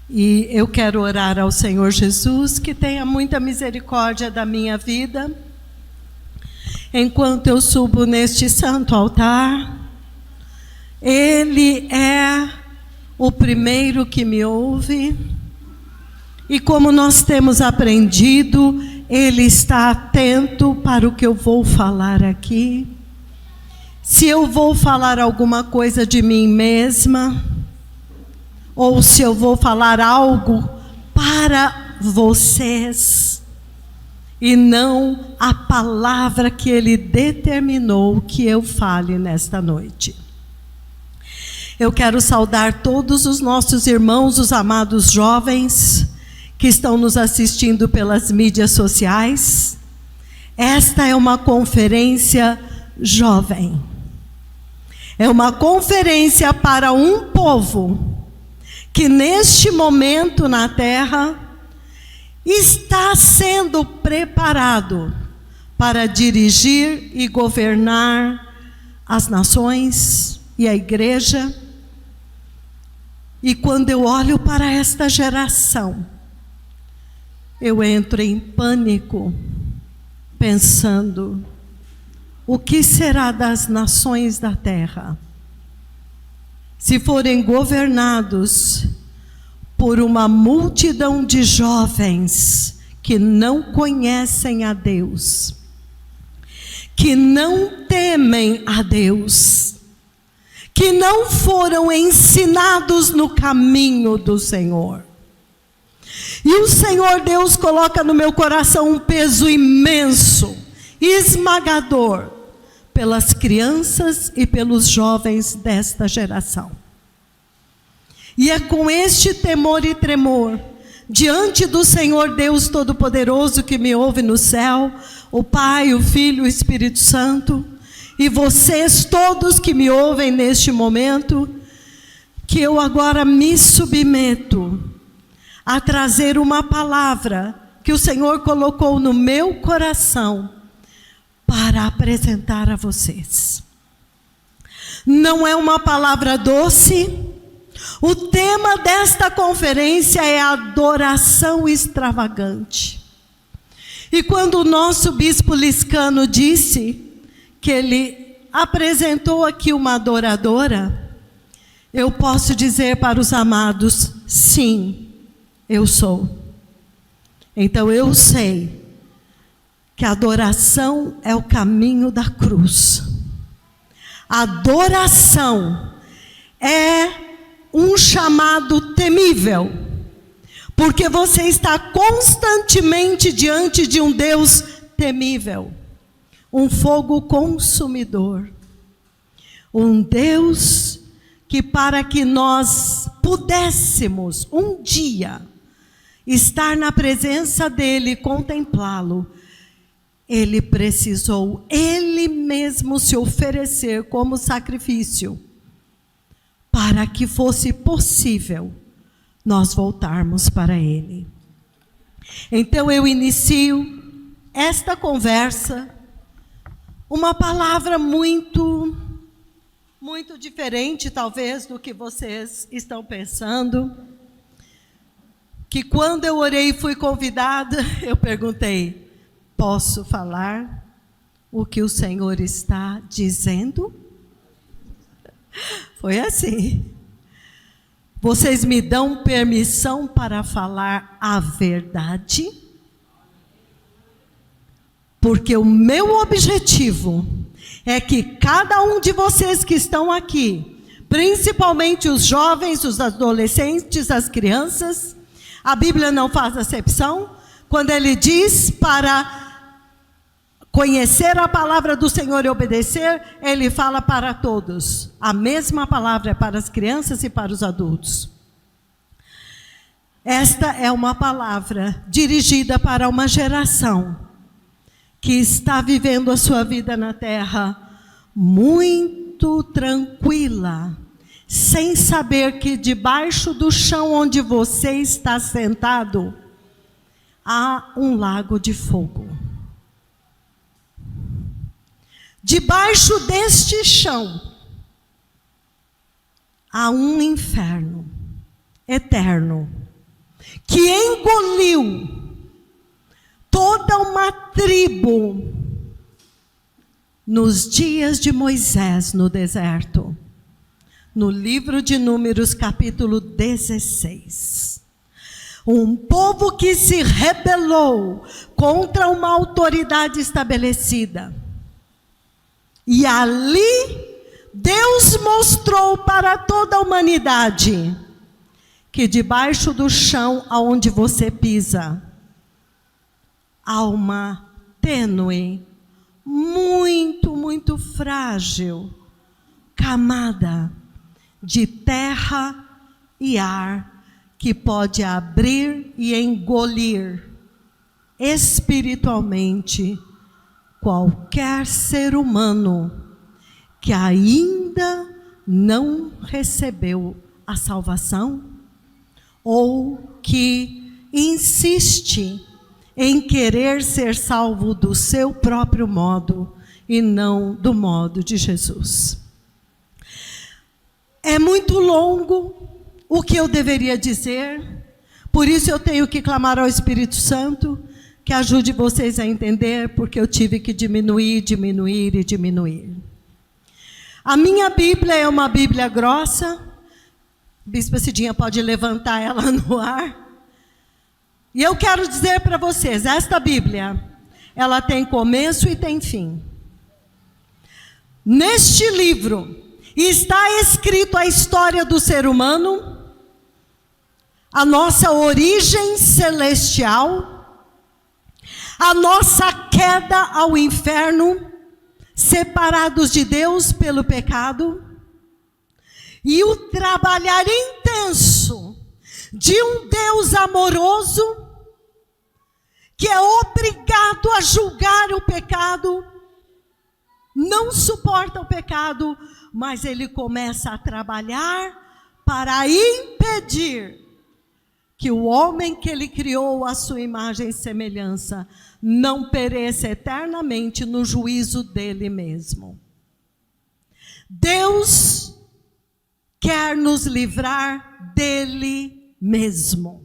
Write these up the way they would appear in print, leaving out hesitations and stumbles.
E eu quero orar ao Senhor Jesus que tenha muita misericórdia da minha vida. Enquanto eu subo neste santo altar, Ele é o primeiro que me ouve. E como nós temos aprendido, Ele está atento para o que eu vou falar aqui. Se eu vou falar alguma coisa de mim mesma, ou se eu vou falar algo para vocês, e não a palavra que Ele determinou que eu fale nesta noite. Eu quero saudar todos os nossos irmãos, os amados jovens, que estão nos assistindo pelas mídias sociais. Esta é uma conferência jovem. É uma conferência para um povo que neste momento na terra está sendo preparado para dirigir e governar as nações e a igreja. E quando eu olho para esta geração, eu entro em pânico, pensando: o que será das nações da terra se forem governados por uma multidão de jovens que não conhecem a Deus, que não temem a Deus, que não foram ensinados no caminho do Senhor? E o Senhor Deus coloca no meu coração um peso imenso, esmagador, pelas crianças e pelos jovens desta geração. E é com este temor e tremor, diante do Senhor Deus Todo-Poderoso que me ouve no céu, o Pai, o Filho, o Espírito Santo, e vocês todos que me ouvem neste momento, que eu agora me submeto a trazer uma palavra que o Senhor colocou no meu coração para apresentar a vocês. Não é uma palavra doce. O tema desta conferência é adoração extravagante. E quando o nosso bispo Liscano disse que ele apresentou aqui uma adoradora, eu posso dizer para os amados: sim, eu sou. Então eu sei que a adoração é o caminho da cruz. A adoração é um chamado temível, porque você está constantemente diante de um Deus temível, um fogo consumidor, um Deus que, para que nós pudéssemos um dia estar na presença dele e contemplá-lo, Ele precisou, Ele mesmo se oferecer como sacrifício, para que fosse possível nós voltarmos para Ele. Então eu inicio esta conversa, uma palavra muito diferente talvez do que vocês estão pensando, que quando eu orei e fui convidada, eu perguntei: posso falar o que o Senhor está dizendo? Foi assim. Vocês me dão permissão para falar a verdade? Porque o meu objetivo é que cada um de vocês que estão aqui, principalmente os jovens, os adolescentes, as crianças, a Bíblia não faz acepção. Quando ele diz para conhecer a palavra do Senhor e obedecer, ele fala para todos. A mesma palavra é para as crianças e para os adultos. Esta é uma palavra dirigida para uma geração que está vivendo a sua vida na terra muito tranquila, sem saber que debaixo do chão onde você está sentado, há um lago de fogo. Debaixo deste chão, há um inferno eterno, que engoliu toda uma tribo nos dias de Moisés no deserto, no livro de Números, capítulo 16. Um povo que se rebelou contra uma autoridade estabelecida. E ali, Deus mostrou para toda a humanidade que debaixo do chão aonde você pisa, há uma tênue, muito frágil camada de terra e ar que pode abrir e engolir espiritualmente qualquer ser humano que ainda não recebeu a salvação ou que insiste em querer ser salvo do seu próprio modo e não do modo de Jesus. É muito longo o que eu deveria dizer, por isso eu tenho que clamar ao Espírito Santo que ajude vocês a entender, porque eu tive que diminuir. A minha Bíblia é uma Bíblia grossa, Bispa Cidinha pode levantar ela no ar. E eu quero dizer para vocês, esta Bíblia, ela tem começo e tem fim. Neste livro está escrito a história do ser humano, a nossa origem celestial, a nossa queda ao inferno, separados de Deus pelo pecado, e o trabalhar intenso de um Deus amoroso, que é obrigado a julgar o pecado, não suporta o pecado, mas ele começa a trabalhar para impedir que o homem que ele criou à sua imagem e semelhança não pereça eternamente no juízo dele mesmo. Deus quer nos livrar dele mesmo.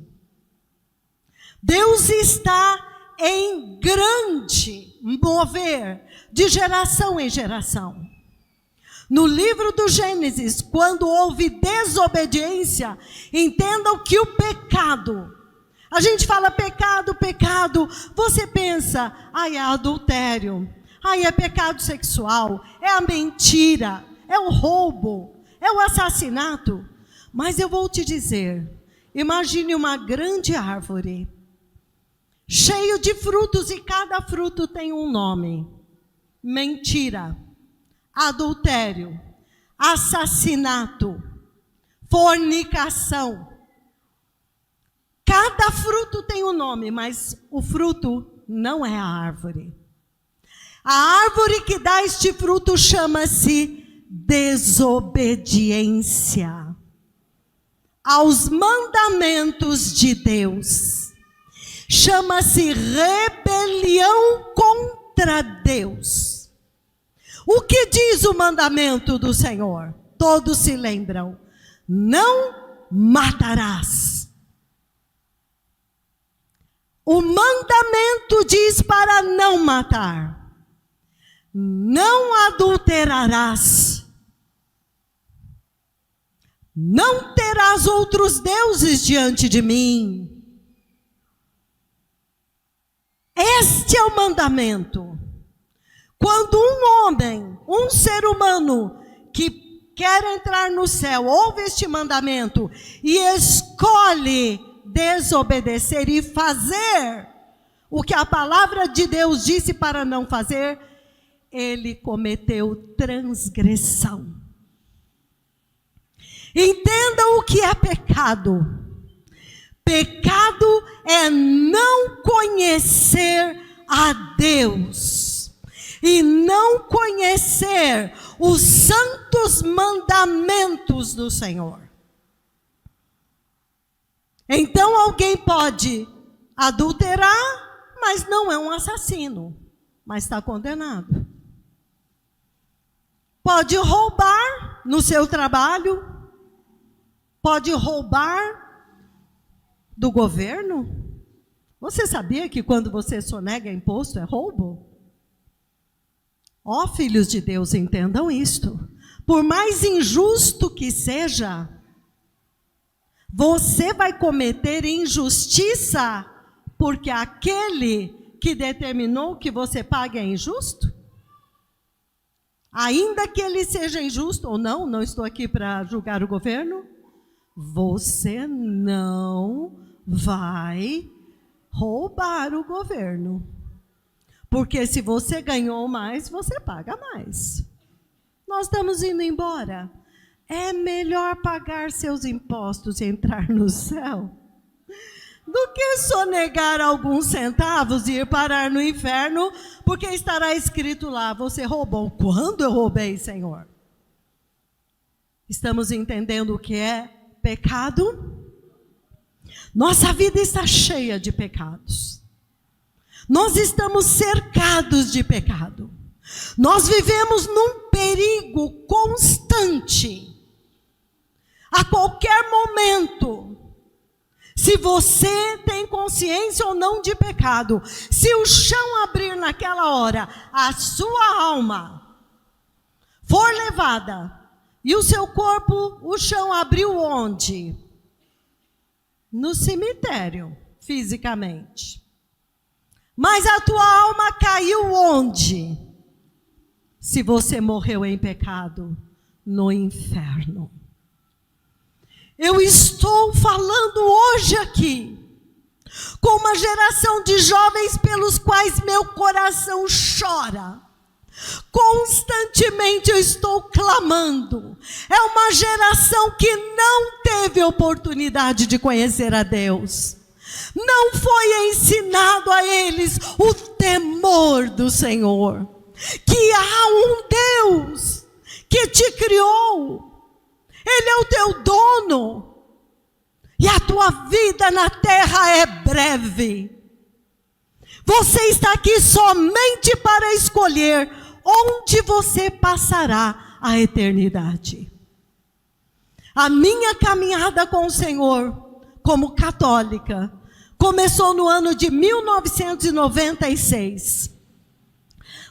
Deus está em grande mover de geração em geração. No livro do Gênesis, quando houve desobediência, entendam que o pecado, a gente fala pecado, você pensa, é adultério, é pecado sexual, é a mentira, é o roubo, é o assassinato. Mas eu vou te dizer, imagine uma grande árvore, cheio de frutos, e cada fruto tem um nome: mentira, adultério, assassinato, fornicação. Cada fruto tem um nome, mas o fruto não é a árvore. A árvore que dá este fruto chama-se desobediência aos mandamentos de Deus. Chama-se rebelião contra Deus. O que diz o mandamento do Senhor? Todos se lembram: não matarás. O mandamento diz para não matar. Não adulterarás. Não terás outros deuses diante de mim. Este é o mandamento. Quando um homem, um ser humano que quer entrar no céu, ouve este mandamento e escolhe desobedecer e fazer o que a palavra de Deus disse para não fazer, ele cometeu transgressão. Entendam o que é pecado. Pecado é não conhecer a Deus e não conhecer os santos mandamentos do Senhor. Então alguém pode adulterar, mas não é um assassino, mas está condenado. Pode roubar no seu trabalho, pode roubar do governo? Você sabia que quando você sonega imposto é roubo? Ó, filhos de Deus, entendam isto. Por mais injusto que seja, você vai cometer injustiça porque aquele que determinou que você pague é injusto? Ainda que ele seja injusto ou não, não estou aqui para julgar o governo, você não vai roubar o governo. Porque se você ganhou mais, você paga mais. Nós estamos indo embora. É melhor pagar seus impostos e entrar no céu do que sonegar alguns centavos e ir parar no inferno, porque estará escrito lá, você roubou. Quando eu roubei, Senhor? Estamos entendendo o que é pecado? Nossa vida está cheia de pecados. Nós estamos cercados de pecado. Nós vivemos num perigo constante. A qualquer momento, se você tem consciência ou não de pecado, se o chão abrir naquela hora, a sua alma for levada, e o seu corpo, o chão abriu onde? No cemitério, fisicamente. Mas a tua alma caiu onde? Se você morreu em pecado, no inferno. Eu estou falando hoje aqui com uma geração de jovens pelos quais meu coração chora. Constantemente eu estou clamando. É uma geração que não teve oportunidade de conhecer a Deus. Não foi ensinado a eles o temor do Senhor. Que há um Deus que te criou. Ele é o teu dono. E a tua vida na terra é breve. Você está aqui somente para escolher onde você passará a eternidade. A minha caminhada com o Senhor, como católica, começou no ano de 1996.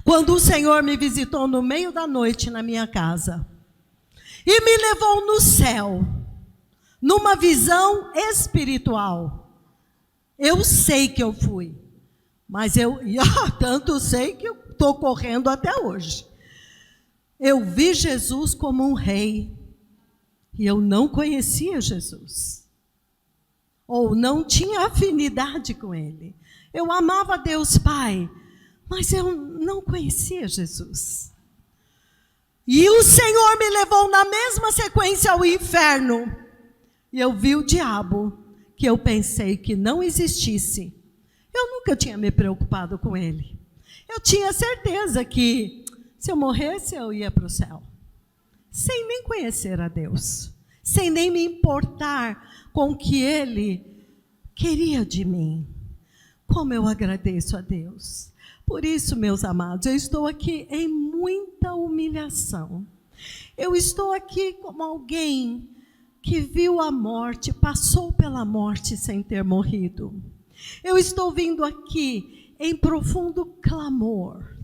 Quando o Senhor me visitou no meio da noite na minha casa. E me levou no céu, numa visão espiritual. Eu sei que eu fui, mas tanto sei que eu estou correndo até hoje. Eu vi Jesus como um rei, e eu não conhecia Jesus, ou não tinha afinidade com Ele. Eu amava Deus Pai, mas eu não conhecia Jesus. E o Senhor me levou na mesma sequência ao inferno. E eu vi o diabo, que eu pensei que não existisse. Eu nunca tinha me preocupado com ele. Eu tinha certeza que se eu morresse, eu ia para o céu. Sem nem conhecer a Deus. Sem nem me importar com o que Ele queria de mim. Como eu agradeço a Deus. Por isso, meus amados, eu estou aqui em muita humilhação. Eu estou aqui como alguém que viu a morte, passou pela morte sem ter morrido. Eu estou vindo aqui em profundo clamor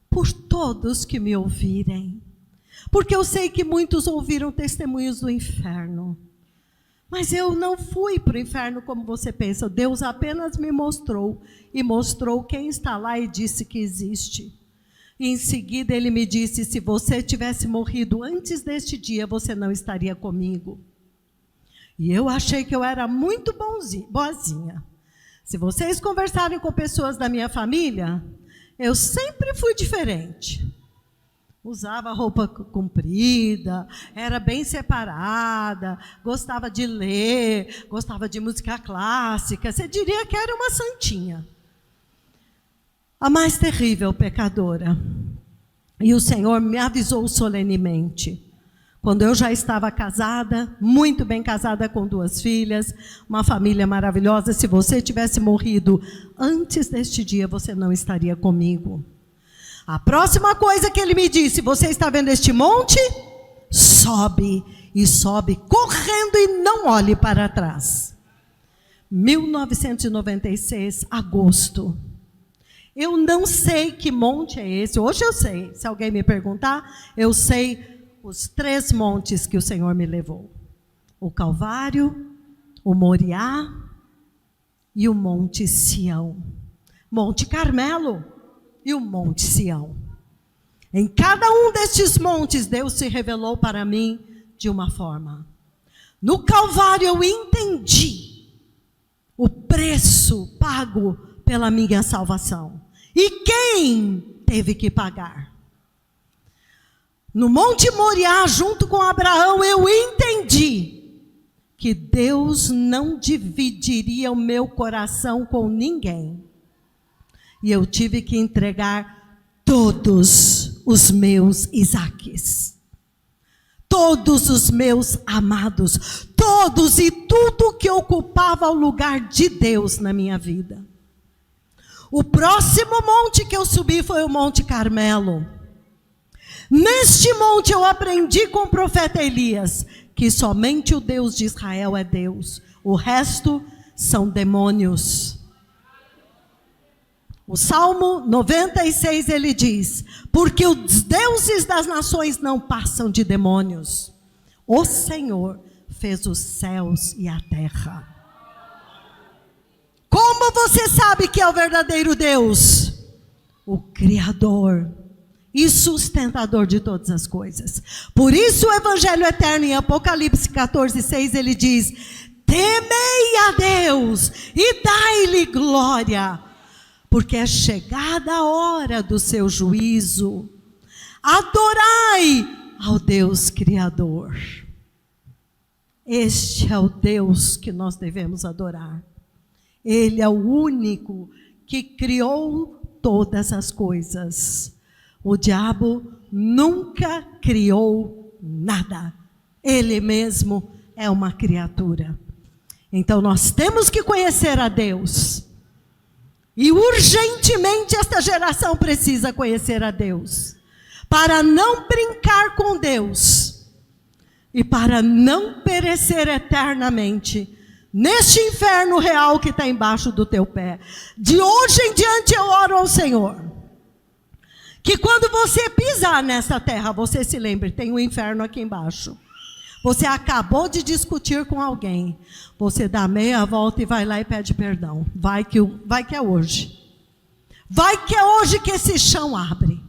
por todos que me ouvirem. Porque eu sei que muitos ouviram testemunhos do inferno. Mas eu não fui para o inferno como você pensa. Deus apenas me mostrou. E mostrou quem está lá e disse que existe. E em seguida Ele me disse, se você tivesse morrido antes deste dia, você não estaria comigo. E eu achei que eu era muito boazinha. Se vocês conversarem com pessoas da minha família, eu sempre fui diferente. Usava roupa comprida, era bem separada, gostava de ler, gostava de música clássica. Você diria que era uma santinha. A mais terrível pecadora. E o Senhor me avisou solenemente. Quando eu já estava casada, muito bem casada com 2 filhas, uma família maravilhosa. Se você tivesse morrido antes deste dia, você não estaria comigo. A próxima coisa que Ele me disse, você está vendo este monte? Sobe, e sobe correndo e não olhe para trás. 1996, agosto. Eu não sei que monte é esse. Hoje eu sei. Se alguém me perguntar, eu sei os 3 montes que o Senhor me levou. O Calvário, o Moriá e o Monte Sião. Monte Carmelo e o Monte Sião. Em cada um destes montes, Deus se revelou para mim de uma forma. No Calvário eu entendi o preço pago pela minha salvação. E quem teve que pagar? No Monte Moriá, junto com Abraão, eu entendi que Deus não dividiria o meu coração com ninguém. E eu tive que entregar todos os meus Isaques. Todos os meus amados. Todos e tudo que ocupava o lugar de Deus na minha vida. O próximo monte que eu subi foi o Monte Carmelo. Neste monte eu aprendi com o profeta Elias que somente o Deus de Israel é Deus. O resto são demônios. O Salmo 96 ele diz: porque os deuses das nações não passam de demônios. O Senhor fez os céus e a terra. Como você sabe que é o verdadeiro Deus? O Criador e sustentador de todas as coisas. Por isso o Evangelho eterno em Apocalipse 14:6 ele diz: temei a Deus e dai-lhe glória, porque é chegada a hora do seu juízo. Adorai ao Deus Criador. Este é o Deus que nós devemos adorar. Ele é o único que criou todas as coisas. O diabo nunca criou nada. Ele mesmo é uma criatura. Então nós temos que conhecer a Deus. E urgentemente esta geração precisa conhecer a Deus. Para não brincar com Deus. E para não perecer eternamente neste inferno real que está embaixo do teu pé. De hoje em diante eu oro ao Senhor, que quando você pisar nessa terra, você se lembre, tem um inferno aqui embaixo. Você acabou de discutir com alguém, você dá meia volta e vai lá e pede perdão. Vai que é hoje. Vai que é hoje que esse chão abre.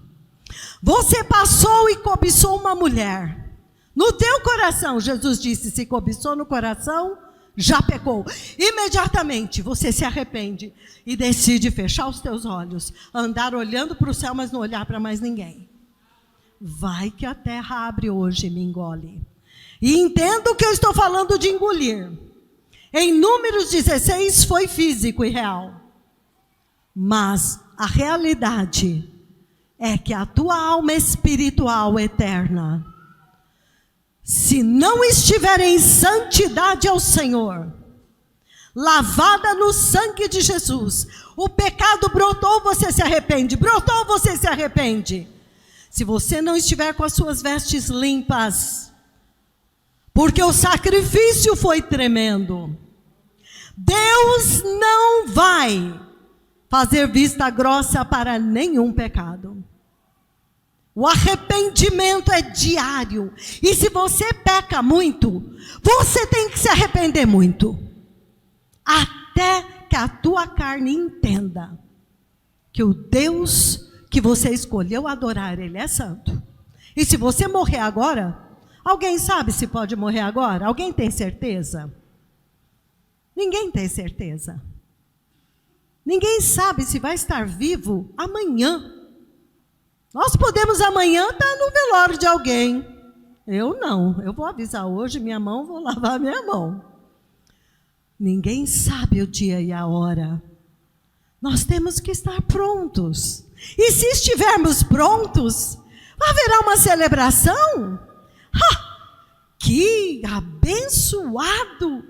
Você passou e cobiçou uma mulher. No teu coração, Jesus disse, se cobiçou no coração, já pecou. Imediatamente você se arrepende e decide fechar os teus olhos, andar olhando para o céu, mas não olhar para mais ninguém. Vai que a terra abre hoje e me engole. E entendo que eu estou falando de engolir. Em Números 16 foi físico e real. Mas a realidade é que a tua alma espiritual eterna, se não estiver em santidade ao Senhor, lavada no sangue de Jesus, o pecado brotou, você se arrepende, brotou, você se arrepende. Se você não estiver com as suas vestes limpas, porque o sacrifício foi tremendo, Deus não vai fazer vista grossa para nenhum pecado. O arrependimento é diário. E se você peca muito, você tem que se arrepender muito. Até que a tua carne entenda que o Deus que você escolheu adorar, Ele é santo. E se você morrer agora, alguém sabe se pode morrer agora? Alguém tem certeza? Ninguém tem certeza. Ninguém sabe se vai estar vivo amanhã. Nós podemos amanhã estar no velório de alguém. Eu não. Eu vou avisar hoje minha mão, vou lavar minha mão. Ninguém sabe o dia e a hora. Nós temos que estar prontos. E se estivermos prontos, haverá uma celebração. Que abençoado!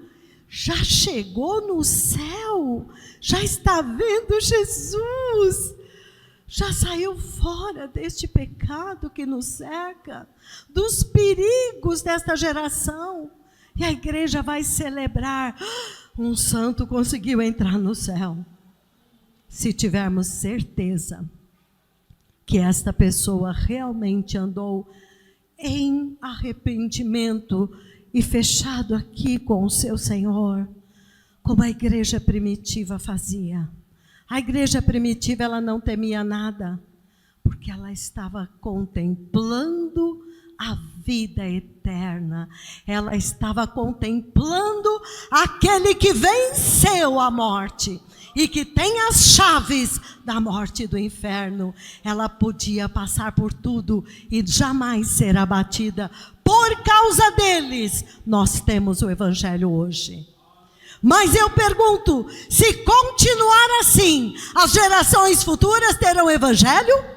Já chegou no céu. Já está vendo Jesus. Já saiu fora deste pecado que nos cerca, dos perigos desta geração. E a igreja vai celebrar. Um santo conseguiu entrar no céu. Se tivermos certeza que esta pessoa realmente andou em arrependimento e fechado aqui com o seu Senhor, como a igreja primitiva fazia. A igreja primitiva, ela não temia nada, porque ela estava contemplando a vida eterna. Ela estava contemplando aquele que venceu a morte e que tem as chaves da morte e do inferno. Ela podia passar por tudo e jamais ser abatida. Por causa deles, nós temos o evangelho hoje. Mas eu pergunto, se continuar assim, as gerações futuras terão evangelho?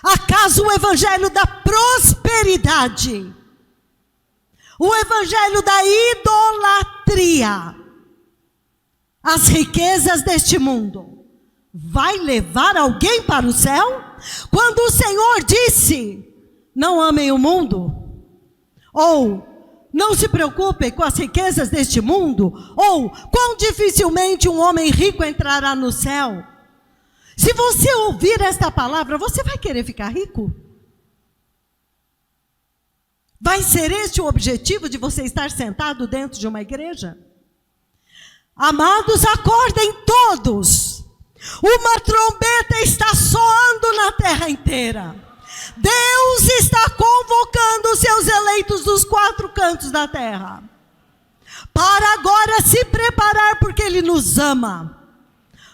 Acaso o evangelho da prosperidade, o evangelho da idolatria, as riquezas deste mundo, vai levar alguém para o céu? Quando o Senhor disse, não amem o mundo, ou não se preocupem com as riquezas deste mundo, ou quão dificilmente um homem rico entrará no céu. Se você ouvir esta palavra, você vai querer ficar rico? Vai ser este o objetivo de você estar sentado dentro de uma igreja? Amados, acordem todos. Uma trombeta está soando na terra inteira. Deus está convocando os seus eleitos dos 4 cantos da terra, para agora se preparar, porque Ele nos ama.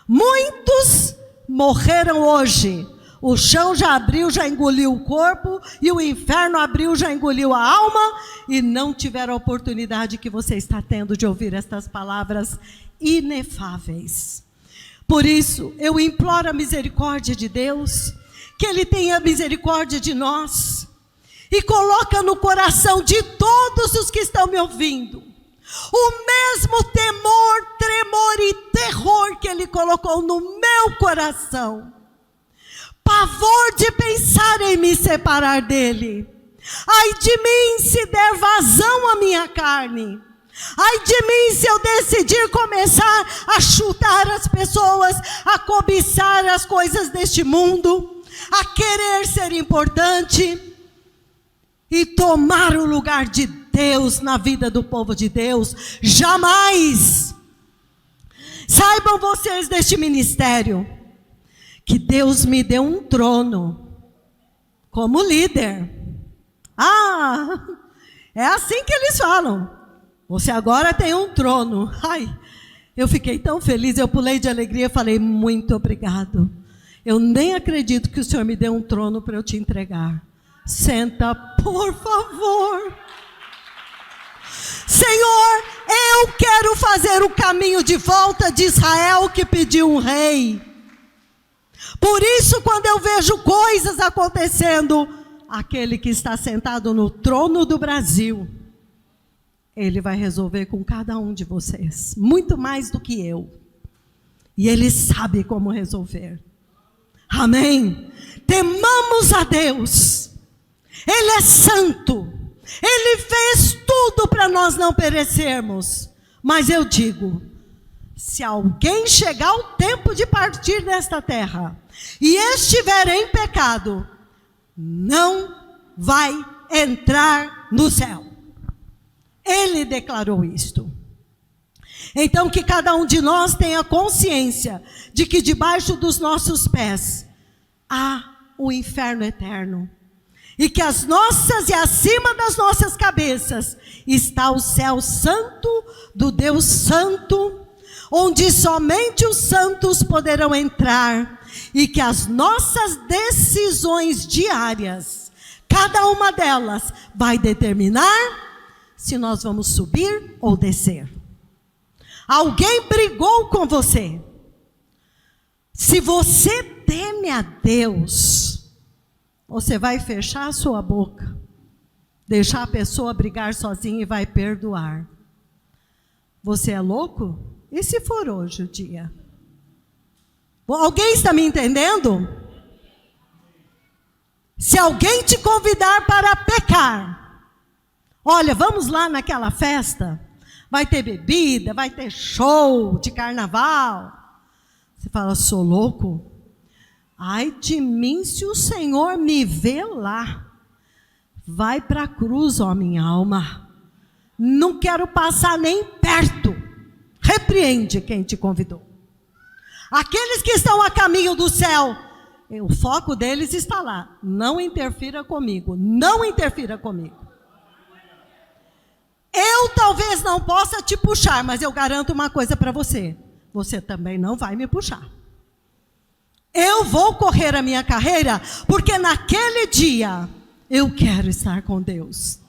Muitos morreram hoje. O chão já abriu, já engoliu o corpo, e o inferno abriu, já engoliu a alma, e não tiveram a oportunidade que você está tendo de ouvir estas palavras inefáveis. Por isso, eu imploro a misericórdia de Deus, que Ele tenha misericórdia de nós, e coloca no coração de todos os que estão me ouvindo, o mesmo temor, tremor e terror que Ele colocou no meu coração. Pavor de pensar em me separar dEle. Ai de mim se der vazão à minha carne. Ai de mim se eu decidir começar a chutar as pessoas, a cobiçar as coisas deste mundo, a querer ser importante e tomar o lugar de Deus na vida do povo de Deus. Jamais. Saibam vocês deste ministério, que Deus me deu um trono como líder. É assim que eles falam. Você agora tem um trono. Ai, eu fiquei tão feliz, eu pulei de alegria e falei, muito obrigado. Eu nem acredito que o Senhor me deu um trono para eu te entregar. Senta, por favor. Senhor, eu quero fazer o caminho de volta de Israel que pediu um rei. Por isso, quando eu vejo coisas acontecendo, aquele que está sentado no trono do Brasil, Ele vai resolver com cada um de vocês, muito mais do que eu. E Ele sabe como resolver. Amém? Temamos a Deus. Ele é santo. Ele fez tudo para nós não perecermos. Mas eu digo, se alguém chegar o tempo de partir desta terra e estiver em pecado, não vai entrar no céu. Ele declarou isto. Então que cada um de nós tenha consciência de que debaixo dos nossos pés há o inferno eterno. E que as nossas e acima das nossas cabeças está o céu santo do Deus santo, onde somente os santos poderão entrar, e que as nossas decisões diárias, cada uma delas, vai determinar se nós vamos subir ou descer. Alguém brigou com você. Se você teme a Deus, você vai fechar a sua boca, deixar a pessoa brigar sozinha e vai perdoar. Você é louco? E se for hoje o dia? Alguém está me entendendo? Se alguém te convidar para pecar, olha, vamos lá naquela festa, vai ter bebida, vai ter show de carnaval. Você fala, sou louco? Ai de mim se o Senhor me vê lá. Vai para a cruz, ó minha alma. Não quero passar nem perto. Repreende quem te convidou. Aqueles que estão a caminho do céu, o foco deles está lá. Não interfira comigo, não interfira comigo. Eu talvez não possa te puxar, mas eu garanto uma coisa para você. Você também não vai me puxar. Eu vou correr a minha carreira, porque naquele dia eu quero estar com Deus.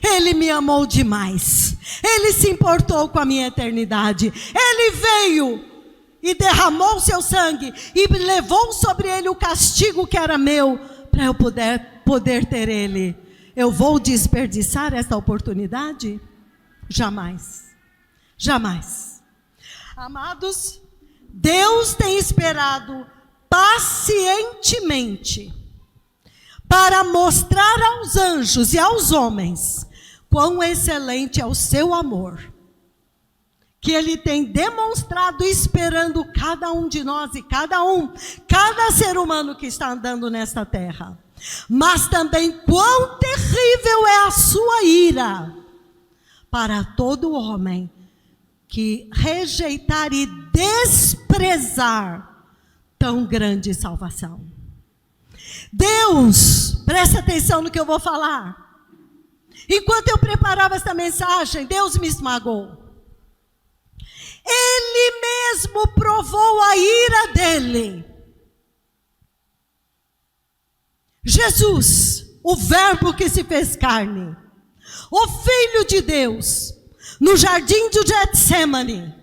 Ele me amou demais. Ele se importou com a minha eternidade. Ele veio e derramou seu sangue e levou sobre ele o castigo que era meu, para eu poder ter ele. Eu vou desperdiçar essa oportunidade? Jamais. Jamais. Amados, Deus tem esperado pacientemente para mostrar aos anjos e aos homens quão excelente é o seu amor, que Ele tem demonstrado esperando cada um de nós e cada ser humano que está andando nesta terra. Mas também quão terrível é a sua ira para todo homem que rejeitar e desprezar tão grande salvação. Deus, presta atenção no que eu vou falar. Enquanto eu preparava esta mensagem, Deus me esmagou. Ele mesmo provou a ira dele. Jesus, o verbo que se fez carne, o Filho de Deus, no jardim de Getsemane,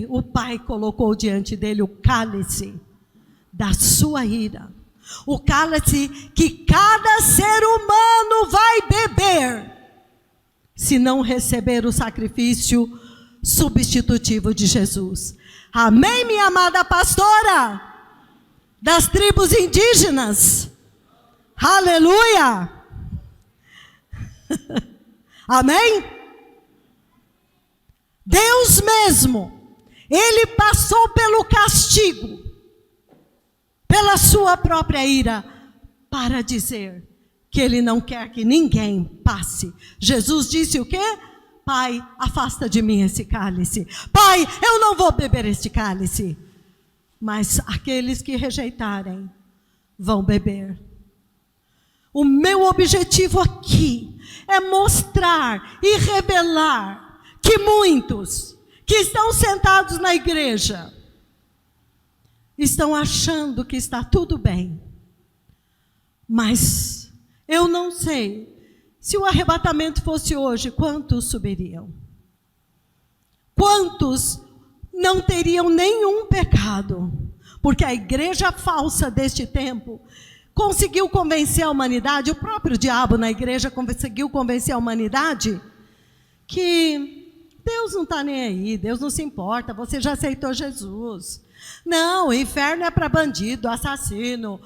o Pai colocou diante dele o cálice da sua ira. O cálice que cada ser humano vai beber, se não receber o sacrifício substitutivo de Jesus. Amém, minha amada pastora das tribos indígenas? Aleluia! Amém? Deus mesmo, Ele passou pelo castigo, pela sua própria ira, para dizer que Ele não quer que ninguém passe. Jesus disse o quê? Pai, afasta de mim esse cálice. Pai, eu não vou beber este cálice. Mas aqueles que rejeitarem vão beber. O meu objetivo aqui é mostrar e revelar que muitos que estão sentados na igreja estão achando que está tudo bem. Mas eu não sei, se o arrebatamento fosse hoje, quantos subiriam? Quantos não teriam nenhum pecado? Porque a igreja falsa deste tempo conseguiu convencer a humanidade, o próprio diabo na igreja conseguiu convencer a humanidade que Deus não está nem aí, Deus não se importa, você já aceitou Jesus. Não, o inferno é para bandido, assassino,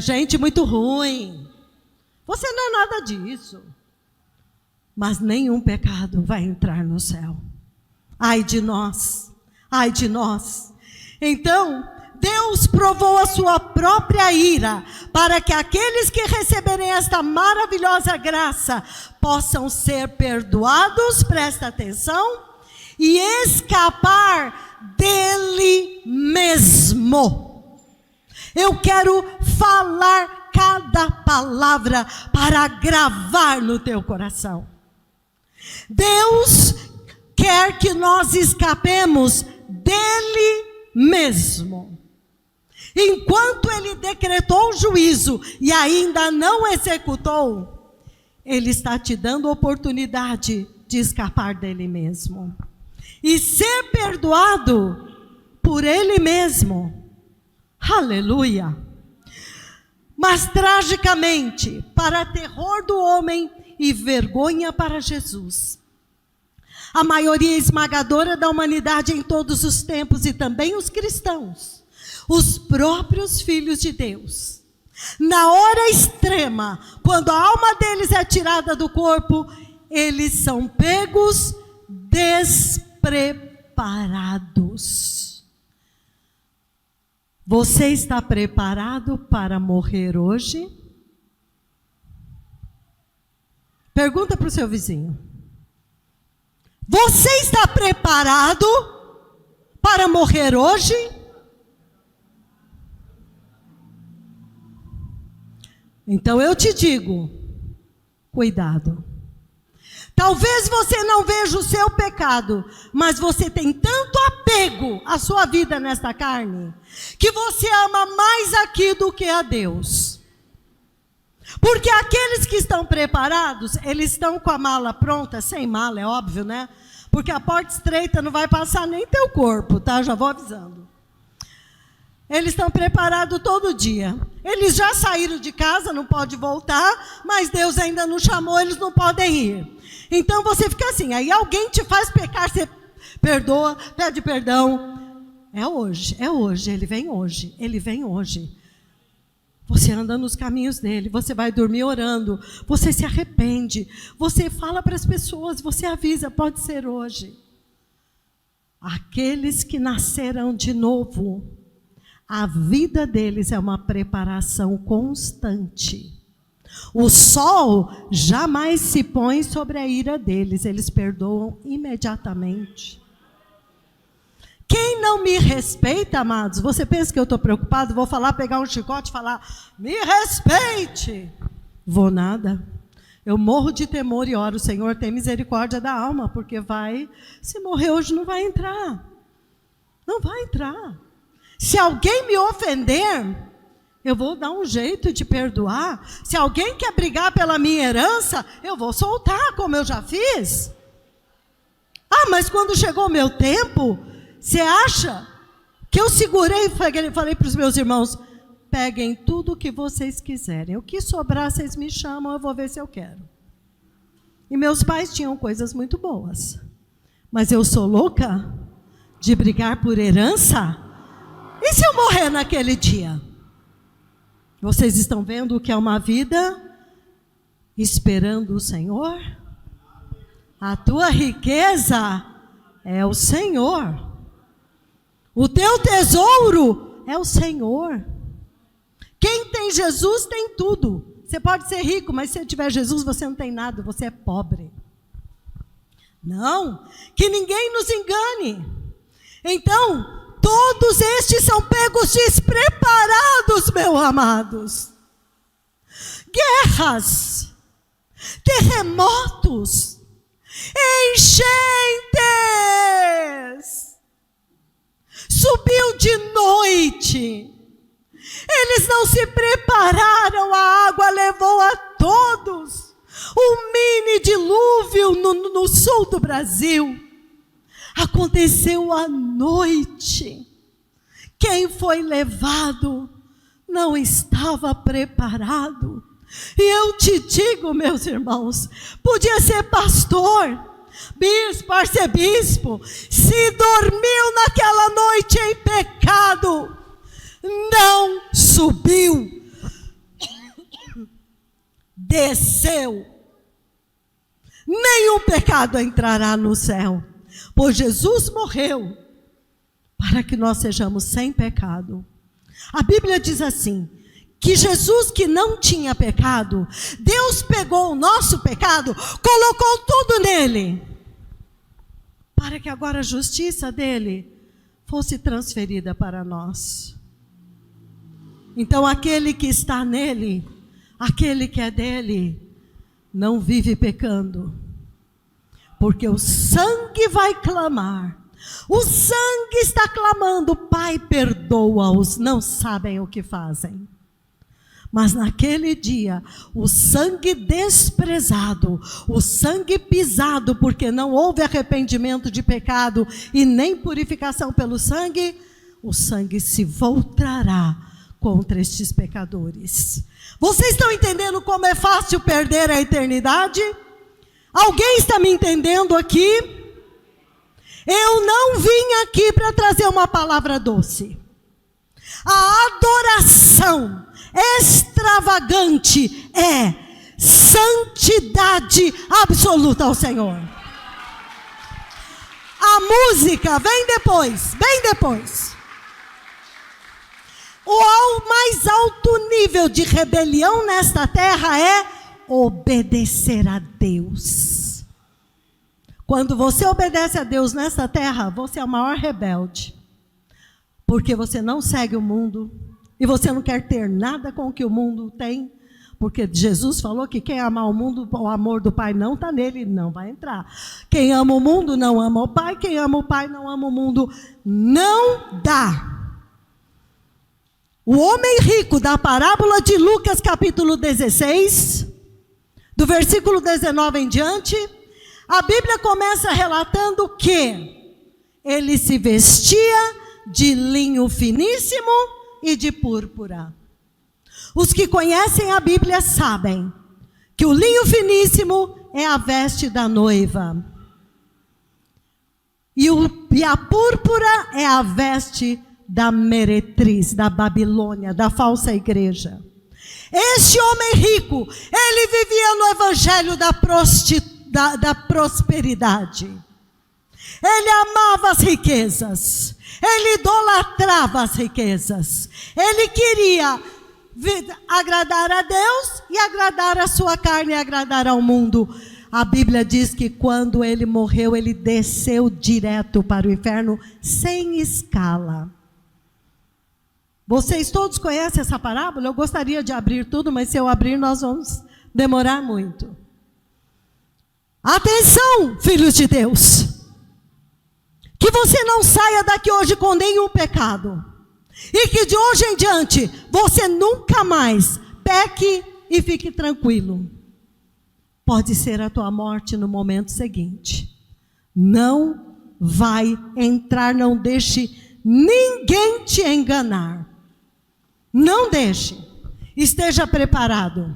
gente muito ruim. Você não é nada disso. Mas nenhum pecado vai entrar no céu. Ai de nós, ai de nós. Então, Deus provou a sua própria ira, para que aqueles que receberem esta maravilhosa graça possam ser perdoados, presta atenção, e escapar dele mesmo. Eu quero falar cada palavra para gravar no teu coração. Deus quer que nós escapemos dele mesmo. Enquanto ele decretou o juízo e ainda não executou, ele está te dando oportunidade de escapar dele mesmo e ser perdoado por ele mesmo. Aleluia! Mas tragicamente, para terror do homem e vergonha para Jesus, a maioria esmagadora da humanidade em todos os tempos, e também os cristãos, os próprios filhos de Deus, na hora extrema, quando a alma deles é tirada do corpo, eles são pegos despreparados. Você está preparado para morrer hoje? Pergunta para o seu vizinho. Você está preparado para morrer hoje? Então eu te digo, cuidado. Talvez você não veja o seu pecado, mas você tem tanto apego à sua vida nesta carne, que você ama mais aqui do que a Deus. Porque aqueles que estão preparados, eles estão com a mala pronta, sem mala, é óbvio, né? Porque a porta estreita não vai passar nem teu corpo, tá? Já vou avisando. Eles estão preparados todo dia. Eles já saíram de casa, não pode voltar, mas Deus ainda não chamou, eles não podem ir. Então você fica assim, aí alguém te faz pecar, você perdoa, pede perdão. É hoje, ele vem hoje, ele vem hoje. Você anda nos caminhos dele, você vai dormir orando, você se arrepende, você fala para as pessoas, você avisa, pode ser hoje. Aqueles que nasceram de novo, a vida deles é uma preparação constante. O sol jamais se põe sobre a ira deles, eles perdoam imediatamente. Quem não me respeita, amados, você pensa que eu estou preocupado? Vou falar, pegar um chicote e falar, me respeite. Vou nada. Eu morro de temor e oro, Senhor, tem misericórdia da alma, porque se morrer hoje não vai entrar. Não vai entrar. Se alguém me ofender, eu vou dar um jeito de perdoar. Se alguém quer brigar pela minha herança, eu vou soltar, como eu já fiz. Ah, mas quando chegou o meu tempo, você acha que eu segurei e falei para os meus irmãos, peguem tudo o que vocês quiserem. O que sobrar, vocês me chamam, eu vou ver se eu quero. E meus pais tinham coisas muito boas. Mas eu sou louca de brigar por herança? E se eu morrer naquele dia? Vocês estão vendo o que é uma vida esperando o Senhor? A tua riqueza é o Senhor. O teu tesouro é o Senhor. Quem tem Jesus tem tudo. Você pode ser rico, mas se você tiver Jesus, você não tem nada, você é pobre. Não, que ninguém nos engane. Então, todos estes são pegos despreparados, meus amados. Guerras, terremotos, enchentes. Subiu de noite. Eles não se prepararam, a água levou a todos. Um mini dilúvio no sul do Brasil. Aconteceu à noite. Quem foi levado não estava preparado. E eu te digo, meus irmãos, podia ser pastor, bispo, arcebispo, se dormiu naquela noite em pecado, não subiu, desceu. Nenhum pecado entrará no céu. Pois Jesus morreu para que nós sejamos sem pecado. A Bíblia diz assim, que Jesus que não tinha pecado, Deus pegou o nosso pecado, colocou tudo nele, para que agora a justiça dele fosse transferida para nós. Então aquele que está nele, aquele que é dele, não vive pecando. Porque o sangue vai clamar. O sangue está clamando, Pai, perdoa-os, não sabem o que fazem. Mas naquele dia, o sangue desprezado, o sangue pisado, porque não houve arrependimento de pecado e nem purificação pelo sangue, o sangue se voltará contra estes pecadores. Vocês estão entendendo como é fácil perder a eternidade? Alguém está me entendendo aqui? Eu não vim aqui para trazer uma palavra doce. A adoração extravagante é santidade absoluta ao Senhor. A música vem depois, bem depois. O mais alto nível de rebelião nesta terra é obedecer a Deus. Quando você obedece a Deus nesta terra, você é o maior rebelde. Porque você não segue o mundo e você não quer ter nada com o que o mundo tem. Porque Jesus falou que quem ama o mundo, o amor do Pai não está nele, não vai entrar. Quem ama o mundo não ama o Pai, quem ama o Pai não ama o mundo. Não dá. O homem rico da parábola de Lucas capítulo 16, do versículo 19 em diante, a Bíblia começa relatando que ele se vestia de linho finíssimo e de púrpura. Os que conhecem a Bíblia sabem que o linho finíssimo é a veste da noiva. E a púrpura é a veste da meretriz, da Babilônia, da falsa igreja. Este homem rico, ele vivia no evangelho da prosperidade. Ele amava as riquezas. Ele idolatrava as riquezas. Ele queria agradar a Deus e agradar a sua carne e agradar ao mundo. A Bíblia diz que quando ele morreu, ele desceu direto para o inferno sem escala. Vocês todos conhecem essa parábola? Eu gostaria de abrir tudo, mas se eu abrir nós vamos demorar muito. Atenção, filhos de Deus! Que você não saia daqui hoje com nenhum pecado. E que de hoje em diante, você nunca mais peque e fique tranquilo. Pode ser a tua morte no momento seguinte. Não vai entrar, não deixe ninguém te enganar. Não deixe. Esteja preparado.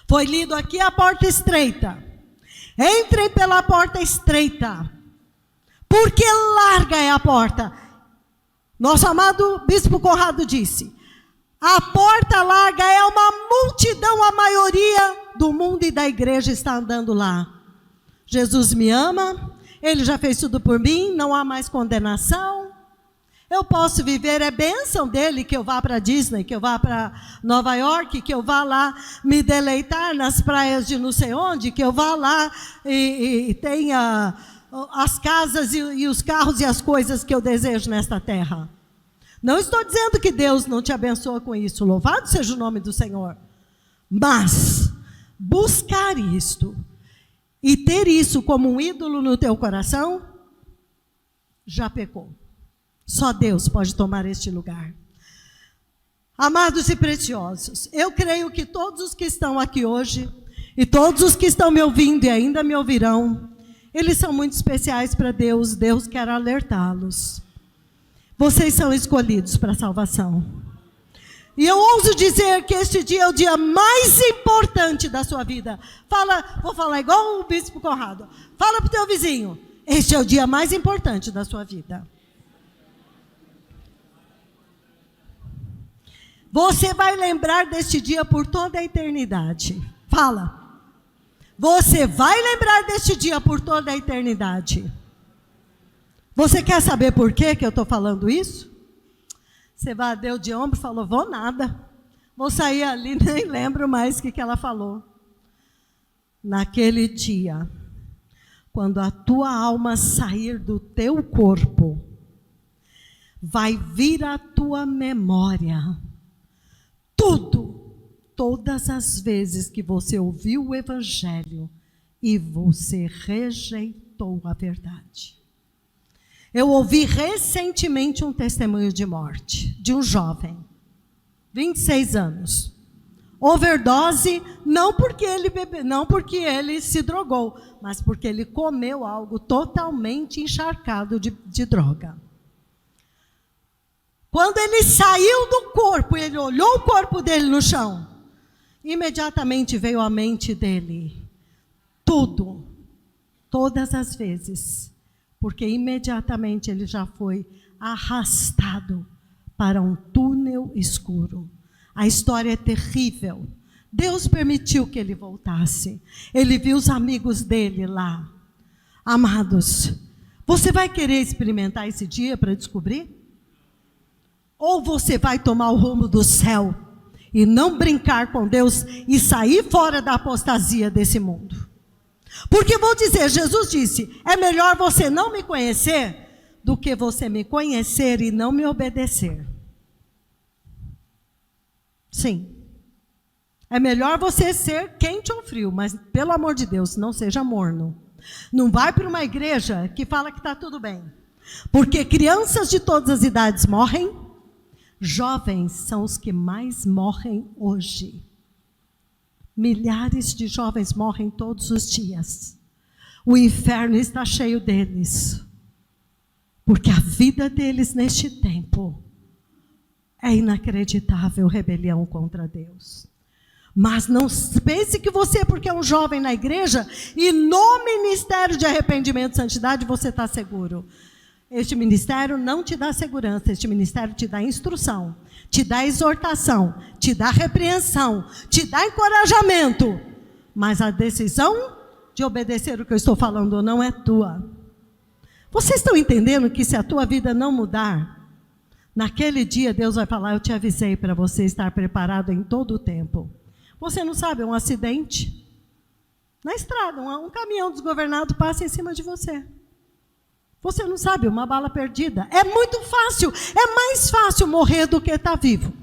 Foi lido aqui a porta estreita. Entrem pela porta estreita. Porque larga é a porta. Nosso amado Bispo Conrado disse, a porta larga é uma multidão, a maioria do mundo e da igreja está andando lá. Jesus me ama, Ele já fez tudo por mim, não há mais condenação. Eu posso viver, é bênção dele que eu vá para Disney, que eu vá para Nova York, que eu vá lá me deleitar nas praias de não sei onde, que eu vá lá e tenha as casas e os carros e as coisas que eu desejo nesta terra. Não estou dizendo que Deus não te abençoa com isso, louvado seja o nome do Senhor. Mas buscar isto e ter isso como um ídolo no teu coração, já pecou. Só Deus pode tomar este lugar. Amados e preciosos, eu creio que todos os que estão aqui hoje, e todos os que estão me ouvindo e ainda me ouvirão, eles são muito especiais para Deus. Deus quer alertá-los. Vocês são escolhidos para a salvação. E eu ouso dizer que este dia é o dia mais importante da sua vida. Vou falar igual o Bispo Conrado. Fala para o teu vizinho. Este é o dia mais importante da sua vida. Você vai lembrar deste dia por toda a eternidade. Fala. Você vai lembrar deste dia por toda a eternidade. Você quer saber por que eu estou falando isso? Você deu de ombro e falou, vou nada. Vou sair ali, nem lembro mais o que ela falou. Naquele dia, quando a tua alma sair do teu corpo, vai vir à tua memória tudo, todas as vezes que você ouviu o Evangelho e você rejeitou a verdade. Eu ouvi recentemente um testemunho de morte de um jovem, 26 anos. Overdose, não porque ele se drogou, mas porque ele comeu algo totalmente encharcado de droga. Quando ele saiu do corpo, ele olhou o corpo dele no chão, imediatamente veio à mente dele tudo, todas as vezes, porque imediatamente ele já foi arrastado para um túnel escuro. A história é terrível. Deus permitiu que ele voltasse. Ele viu os amigos dele lá. Amados, você vai querer experimentar esse dia para descobrir? Ou você vai tomar o rumo do céu e não brincar com Deus e sair fora da apostasia desse mundo? Porque vou dizer, Jesus disse, é melhor você não me conhecer do que você me conhecer e não me obedecer. Sim. É melhor você ser quente ou frio, mas pelo amor de Deus, não seja morno. Não vai para uma igreja que fala que está tudo bem. Porque crianças de todas as idades morrem, jovens são os que mais morrem hoje. Milhares de jovens morrem todos os dias. O inferno está cheio deles. Porque a vida deles neste tempo é inacreditável rebelião contra Deus. Mas não pense que você, porque é um jovem na igreja, e no ministério de arrependimento e santidade, você está seguro. Este ministério não te dá segurança, este ministério te dá instrução, te dá exortação, te dá repreensão, te dá encorajamento. Mas a decisão de obedecer o que eu estou falando ou não é tua. Vocês estão entendendo que se a tua vida não mudar, naquele dia Deus vai falar, eu te avisei para você estar preparado em todo o tempo. Você não sabe, um acidente na estrada, um caminhão desgovernado passa em cima de você. Você não sabe, uma bala perdida. É muito fácil, é mais fácil morrer do que estar vivo.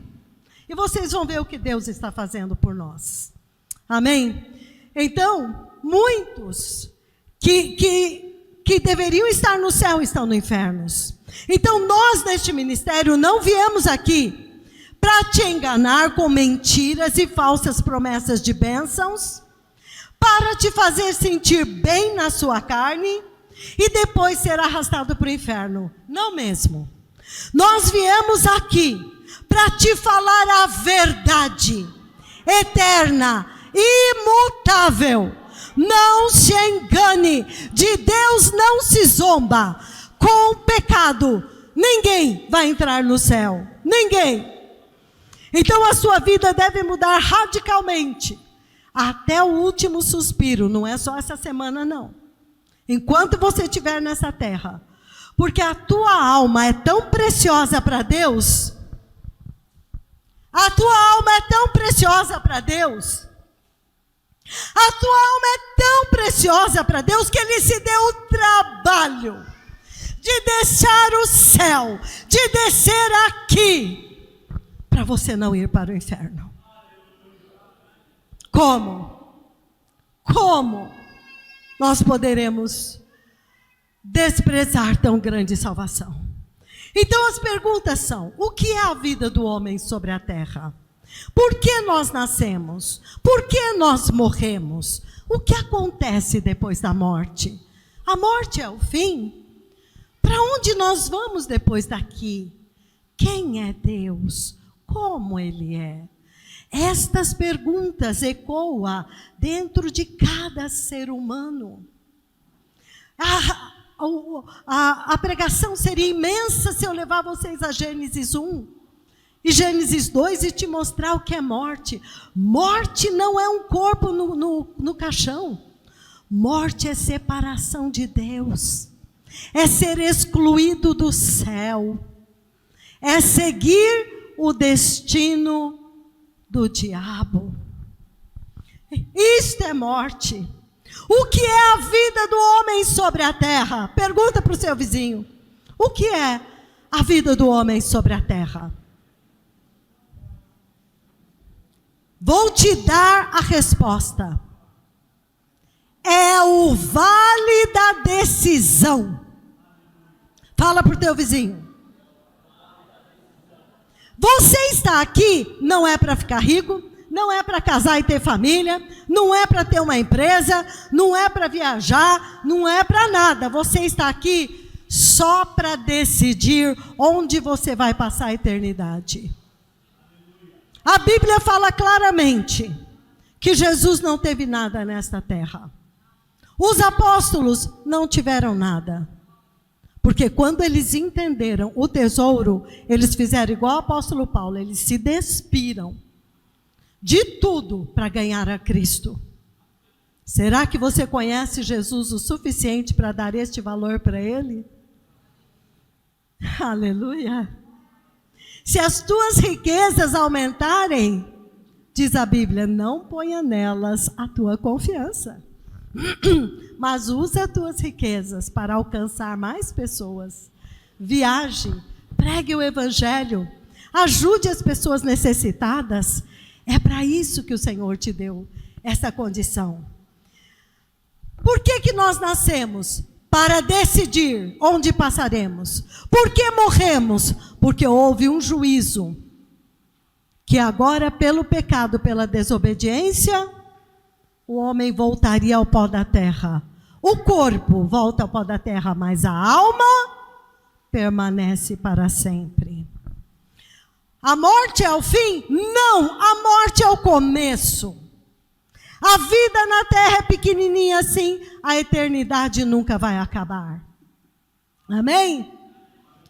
E vocês vão ver o que Deus está fazendo por nós. Amém? Então, muitos que deveriam estar no céu estão no inferno. Então, nós neste ministério não viemos aqui para te enganar com mentiras e falsas promessas de bênçãos, para te fazer sentir bem na sua carne e depois ser arrastado para o inferno. Não mesmo. Nós viemos aqui para te falar a verdade eterna, imutável. Não se engane, de Deus não se zomba. Com o pecado, ninguém vai entrar no céu. Ninguém. Então a sua vida deve mudar radicalmente, até o último suspiro, não é só essa semana não. Enquanto você estiver nessa terra, porque a tua alma é tão preciosa para Deus, a tua alma é tão preciosa para Deus, a tua alma é tão preciosa para Deus, que Ele se deu o trabalho de deixar o céu, de descer aqui, para você não ir para o inferno. Como? Como nós poderemos desprezar tão grande salvação? Então as perguntas são: o que é a vida do homem sobre a terra? Por que nós nascemos? Por que nós morremos? O que acontece depois da morte? A morte é o fim? Para onde nós vamos depois daqui? Quem é Deus? Como Ele é? Estas perguntas ecoam dentro de cada ser humano. A pregação seria imensa se eu levar vocês a Gênesis 1 e Gênesis 2 e te mostrar o que é morte. Morte não é um corpo no caixão. Morte é separação de Deus. É ser excluído do céu. É seguir o destino do diabo. Isto é morte. O que é a vida do homem sobre a terra? Pergunta para o seu vizinho. O que é a vida do homem sobre a terra? Vou te dar a resposta. É o vale da decisão. Fala para o teu vizinho. Você está aqui não é para ficar rico, não é para casar e ter família, não é para ter uma empresa, não é para viajar, não é para nada. Você está aqui só para decidir onde você vai passar a eternidade. A Bíblia fala claramente que Jesus não teve nada nesta terra. Os apóstolos não tiveram nada. Porque quando eles entenderam o tesouro, eles fizeram igual o apóstolo Paulo, eles se despiram. de tudo para ganhar a Cristo. Será que você conhece Jesus o suficiente para dar este valor para Ele? Aleluia! Se as tuas riquezas aumentarem, diz a Bíblia, não ponha nelas a tua confiança, mas usa as tuas riquezas para alcançar mais pessoas. Viaje, pregue o Evangelho, ajude as pessoas necessitadas. É para isso que o Senhor te deu essa condição. Por que nós nascemos? Para decidir onde passaremos. Por que morremos? Porque houve um juízo, que agora pelo pecado, pela desobediência, o homem voltaria ao pó da terra. O corpo volta ao pó da terra, mas a alma permanece para sempre. A morte é o fim? Não, a morte é o começo. A vida na terra é pequenininha assim, a eternidade nunca vai acabar. Amém?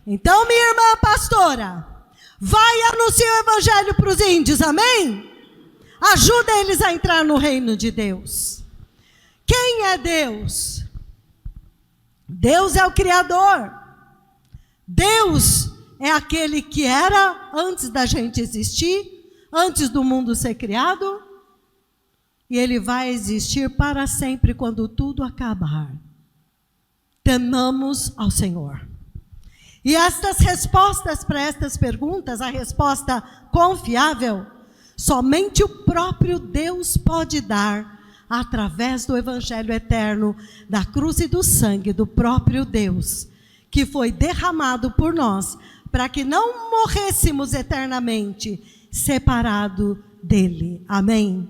Então, minha irmã pastora, vai anunciar o Evangelho para os índios, amém? Ajuda eles a entrar no reino de Deus. Quem é Deus? Deus é o Criador. Deus é aquele que era antes da gente existir, antes do mundo ser criado, e Ele vai existir para sempre quando tudo acabar. Temamos ao Senhor. E estas respostas para estas perguntas, a resposta confiável, somente o próprio Deus pode dar, através do Evangelho eterno, da cruz e do sangue do próprio Deus, que foi derramado por nós, para que não morrêssemos eternamente, separado dele. Amém?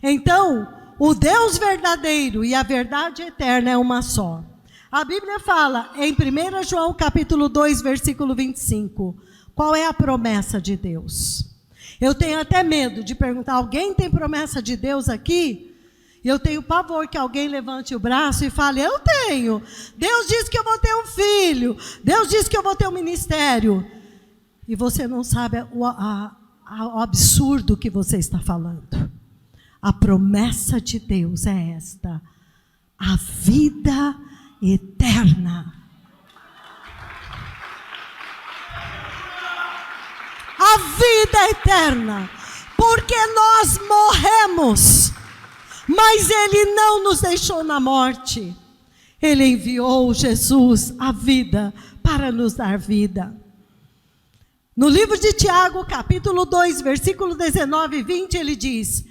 Então, o Deus verdadeiro e a verdade eterna é uma só. A Bíblia fala em 1 João capítulo 2, versículo 25, qual é a promessa de Deus? Eu tenho até medo de perguntar, alguém tem promessa de Deus aqui? Eu tenho pavor que alguém levante o braço e fale, eu tenho. Deus disse que eu vou ter um filho. Deus disse que eu vou ter um ministério. E você não sabe o absurdo que você está falando. A promessa de Deus é esta: a vida eterna. A vida eterna. Porque nós morremos, mas Ele não nos deixou na morte. Ele enviou Jesus, a vida, para nos dar vida. No livro de Tiago, capítulo 2, versículo 19 e 20, ele diz: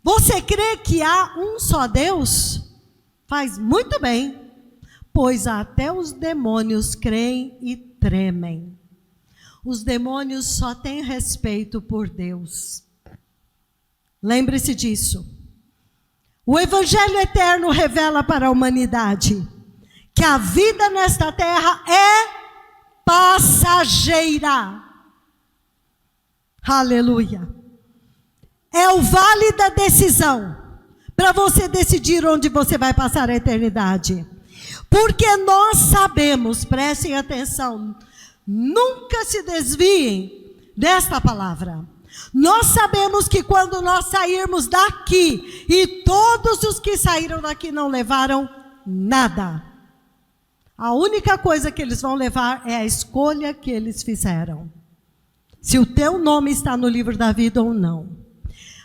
você crê que há um só Deus? Faz muito bem, pois até os demônios creem e tremem. Os demônios só têm respeito por Deus. Lembre-se disso. O Evangelho eterno revela para a humanidade que a vida nesta terra é passageira. Aleluia. É o vale da decisão, para você decidir onde você vai passar a eternidade. Porque nós sabemos, prestem atenção, nunca se desviem desta palavra. Nós sabemos que quando nós sairmos daqui, e todos os que saíram daqui não levaram nada, a única coisa que eles vão levar é a escolha que eles fizeram. Se o teu nome está no livro da vida ou não.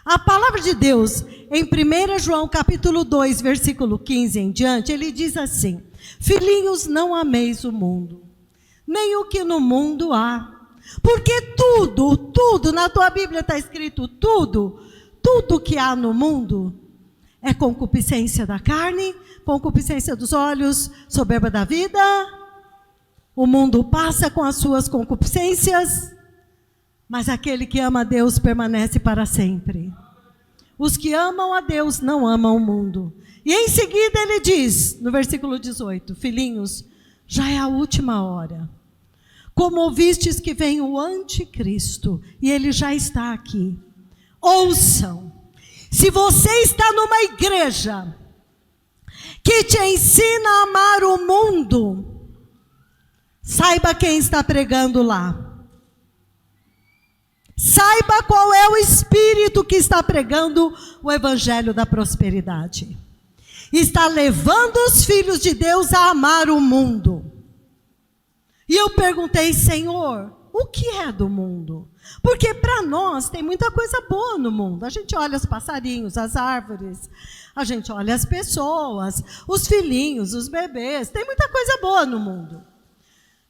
A palavra de Deus, em 1 João capítulo 2, versículo 15 em diante, ele diz assim: filhinhos, não ameis o mundo, nem o que no mundo há. Porque tudo, na tua Bíblia está escrito tudo que há no mundo é concupiscência da carne, concupiscência dos olhos, soberba da vida. O mundo passa com as suas concupiscências, mas aquele que ama a Deus permanece para sempre. Os que amam a Deus não amam o mundo. E em seguida ele diz, no versículo 18, filhinhos, já é a última hora. Como ouvistes que vem o anticristo, e ele já está aqui. Ouçam, se você está numa igreja que te ensina a amar o mundo, saiba quem está pregando lá. Saiba qual é o espírito que está pregando o evangelho da prosperidade. Está levando os filhos de Deus a amar o mundo. E eu perguntei, Senhor, o que é do mundo? Porque para nós tem muita coisa boa no mundo. A gente olha os passarinhos, as árvores, a gente olha as pessoas, os filhinhos, os bebês. Tem muita coisa boa no mundo.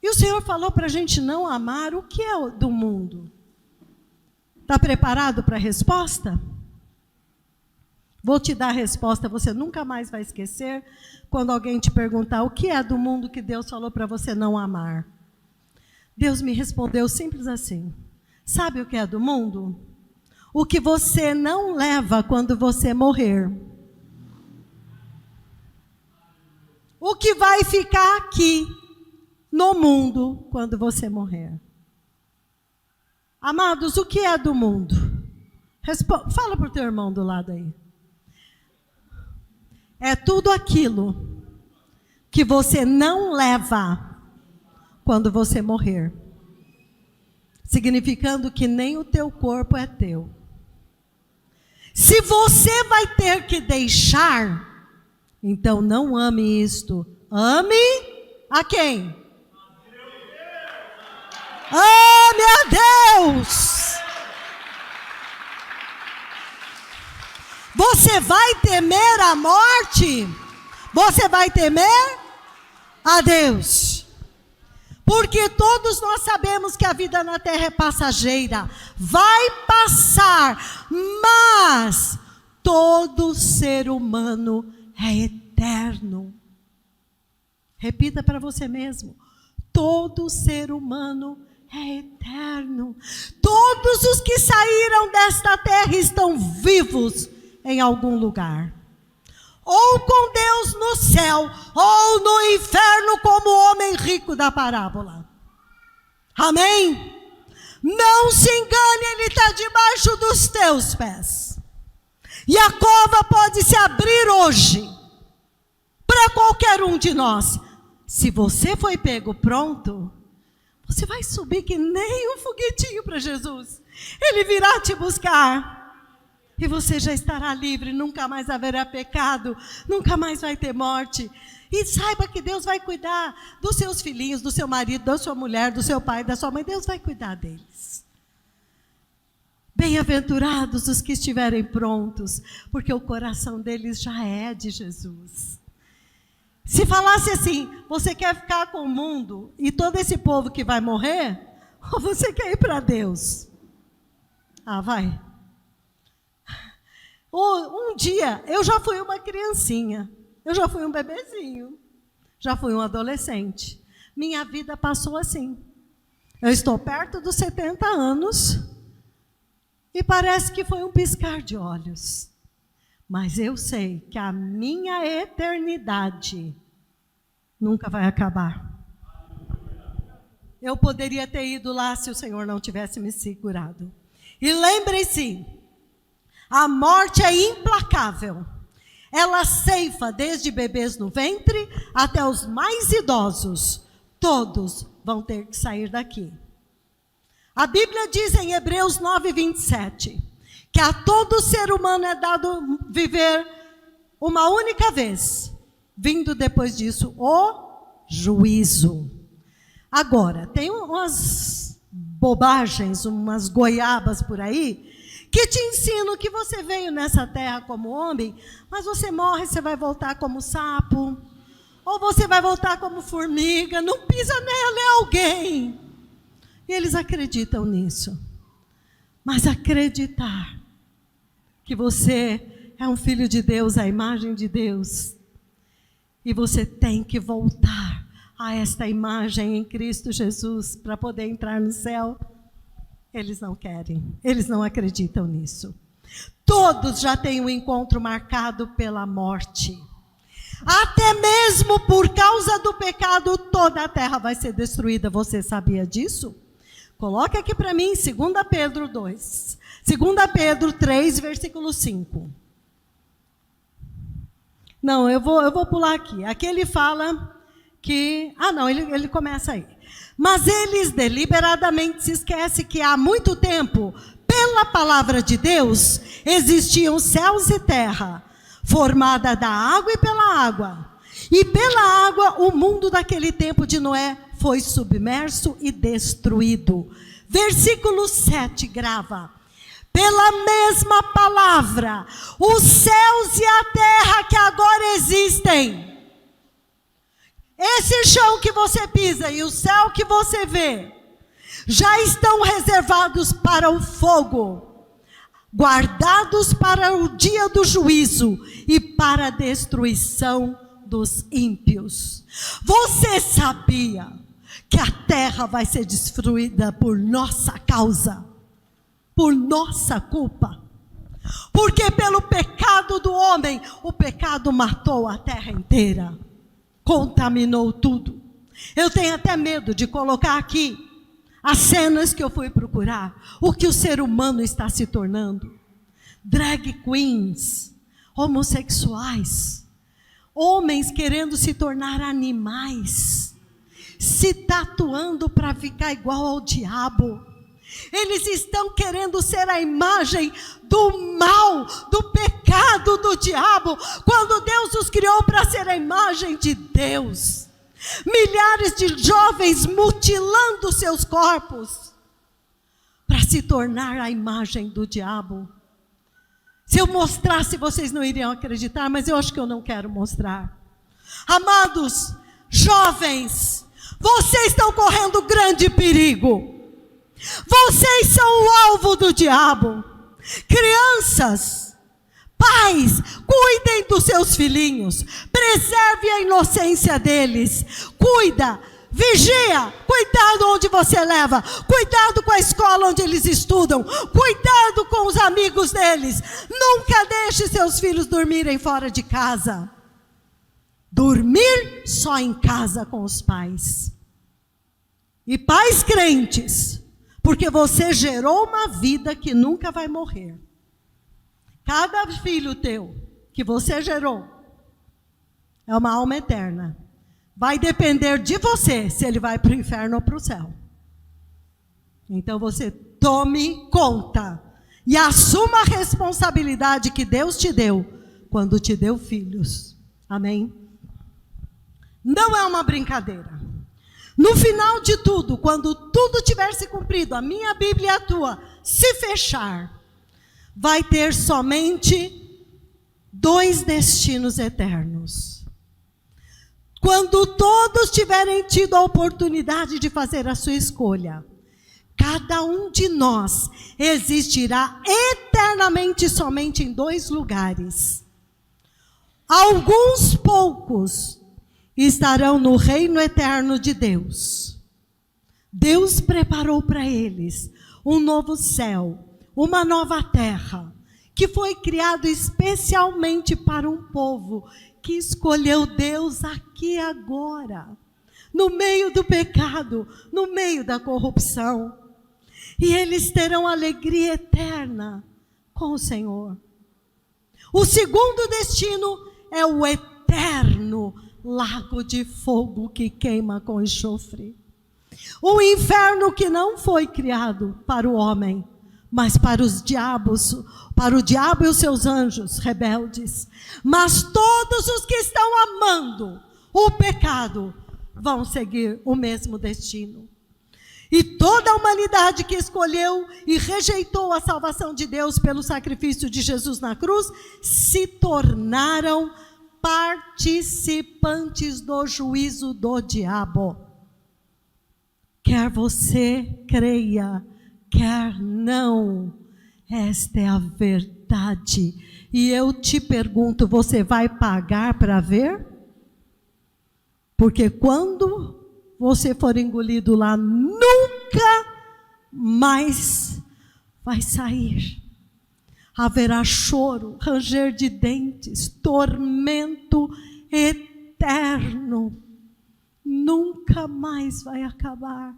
E o Senhor falou para a gente não amar o que é do mundo. Está preparado para a resposta? Vou te dar a resposta, você nunca mais vai esquecer quando alguém te perguntar o que é do mundo que Deus falou para você não amar. Deus me respondeu simples assim. Sabe o que é do mundo? O que você não leva quando você morrer. O que vai ficar aqui no mundo quando você morrer. Amados, o que é do mundo? Fala para o teu irmão do lado aí. É tudo aquilo que você não leva quando você morrer. Significando que nem o teu corpo é teu. Se você vai ter que deixar, então não ame isto. Ame a quem? Ame a Deus. Você vai temer a morte? Você vai temer a Deus? Porque todos nós sabemos que a vida na terra é passageira. Vai passar, mas todo ser humano é eterno. Repita para você mesmo. Todo ser humano é eterno. Todos os que saíram desta terra estão vivos em algum lugar. Ou com Deus no céu, ou no inferno, como o homem rico da parábola. Amém? Não se engane, ele está debaixo dos teus pés. E a cova pode se abrir hoje, para qualquer um de nós. Se você foi pego pronto, você vai subir que nem um foguetinho para Jesus. Ele virá te buscar. E você já estará livre, nunca mais haverá pecado, nunca mais vai ter morte. E saiba que Deus vai cuidar dos seus filhinhos, do seu marido, da sua mulher, do seu pai, da sua mãe. Deus vai cuidar deles. Bem-aventurados os que estiverem prontos, porque o coração deles já é de Jesus. Se falasse assim, você quer ficar com o mundo e todo esse povo que vai morrer? Ou você quer ir para Deus? Ah, vai. Um dia, eu já fui uma criancinha, eu já fui um bebezinho, já fui um adolescente. Minha vida passou assim. Eu estou perto dos 70 anos e parece que foi um piscar de olhos. Mas eu sei que a minha eternidade nunca vai acabar. Eu poderia ter ido lá se o Senhor não tivesse me segurado. E lembre-se, a morte é implacável. Ela ceifa desde bebês no ventre até os mais idosos. Todos vão ter que sair daqui. A Bíblia diz em Hebreus 9:27, que a todo ser humano é dado viver uma única vez, vindo depois disso o juízo. Agora, tem umas bobagens, umas goiabas por aí, que te ensinam que você veio nessa terra como homem, mas você morre, você vai voltar como sapo, ou você vai voltar como formiga, não pisa nela, é alguém. E eles acreditam nisso. Mas acreditar que você é um filho de Deus, a imagem de Deus, e você tem que voltar a esta imagem em Cristo Jesus para poder entrar no céu, eles não querem, eles não acreditam nisso. Todos já têm um encontro marcado pela morte. Até mesmo por causa do pecado, toda a terra vai ser destruída. Você sabia disso? Coloca aqui para mim, 2 Pedro 2. 2 Pedro 3, versículo 5. Não, eu vou pular aqui. Aqui ele fala que... não, ele começa aí. Mas eles deliberadamente se esquecem que há muito tempo, pela palavra de Deus, existiam céus e terra, formada da água e pela água. E pela água, o mundo daquele tempo de Noé foi submerso e destruído. Versículo 7 grava: pela mesma palavra, os céus e a terra que agora existem, esse chão que você pisa e o céu que você vê, já estão reservados para o fogo, guardados para o dia do juízo e para a destruição dos ímpios. Você sabia que a terra vai ser destruída por nossa causa? Por nossa culpa? Porque pelo pecado do homem, o pecado matou a terra inteira, contaminou tudo. Eu tenho até medo de colocar aqui as cenas que eu fui procurar, o que o ser humano está se tornando. Drag queens, homossexuais, homens querendo se tornar animais, se tatuando para ficar igual ao diabo. Eles estão querendo ser a imagem do mal, do pecado do diabo, quando Deus os criou para ser a imagem de Deus. Milhares de jovens mutilando seus corpos para se tornar a imagem do diabo. Se eu mostrasse, vocês não iriam acreditar, mas eu acho que eu não quero mostrar. Amados, jovens, vocês estão correndo grande perigo. Vocês são o alvo do diabo. Crianças, pais, cuidem dos seus filhinhos, preserve a inocência deles, cuida, vigia, cuidado onde você leva, cuidado com a escola onde eles estudam, cuidado com os amigos deles. Nunca deixe seus filhos dormirem fora de casa. Dormir só em casa com os pais. E pais crentes, porque você gerou uma vida que nunca vai morrer. Cada filho teu que você gerou é uma alma eterna. Vai depender de você se ele vai para o inferno ou para o céu. Então você tome conta e assuma a responsabilidade que Deus te deu quando te deu filhos. Amém? Não é uma brincadeira. No final de tudo, quando tudo tiver se cumprido, a minha Bíblia e a tua se fechar, vai ter somente 2 destinos eternos. Quando todos tiverem tido a oportunidade de fazer a sua escolha, cada um de nós existirá eternamente somente em 2 lugares. Alguns poucos estarão no reino eterno de Deus. Deus preparou para eles um novo céu, uma nova terra, que foi criado especialmente para um povo que escolheu Deus aqui agora, no meio do pecado, no meio da corrupção. E eles terão alegria eterna com o Senhor. O segundo destino é o eterno lago de fogo que queima com enxofre. O inferno que não foi criado para o homem, mas para os diabos, para o diabo e os seus anjos rebeldes. Mas todos os que estão amando o pecado vão seguir o mesmo destino. E toda a humanidade que escolheu e rejeitou a salvação de Deus pelo sacrifício de Jesus na cruz, se tornaram participantes do juízo do diabo. Quer você creia, quer não, esta é a verdade. E eu te pergunto, você vai pagar para ver? Porque quando você for engolido lá, nunca mais vai sair. Haverá choro, ranger de dentes, tormento eterno. Nunca mais vai acabar.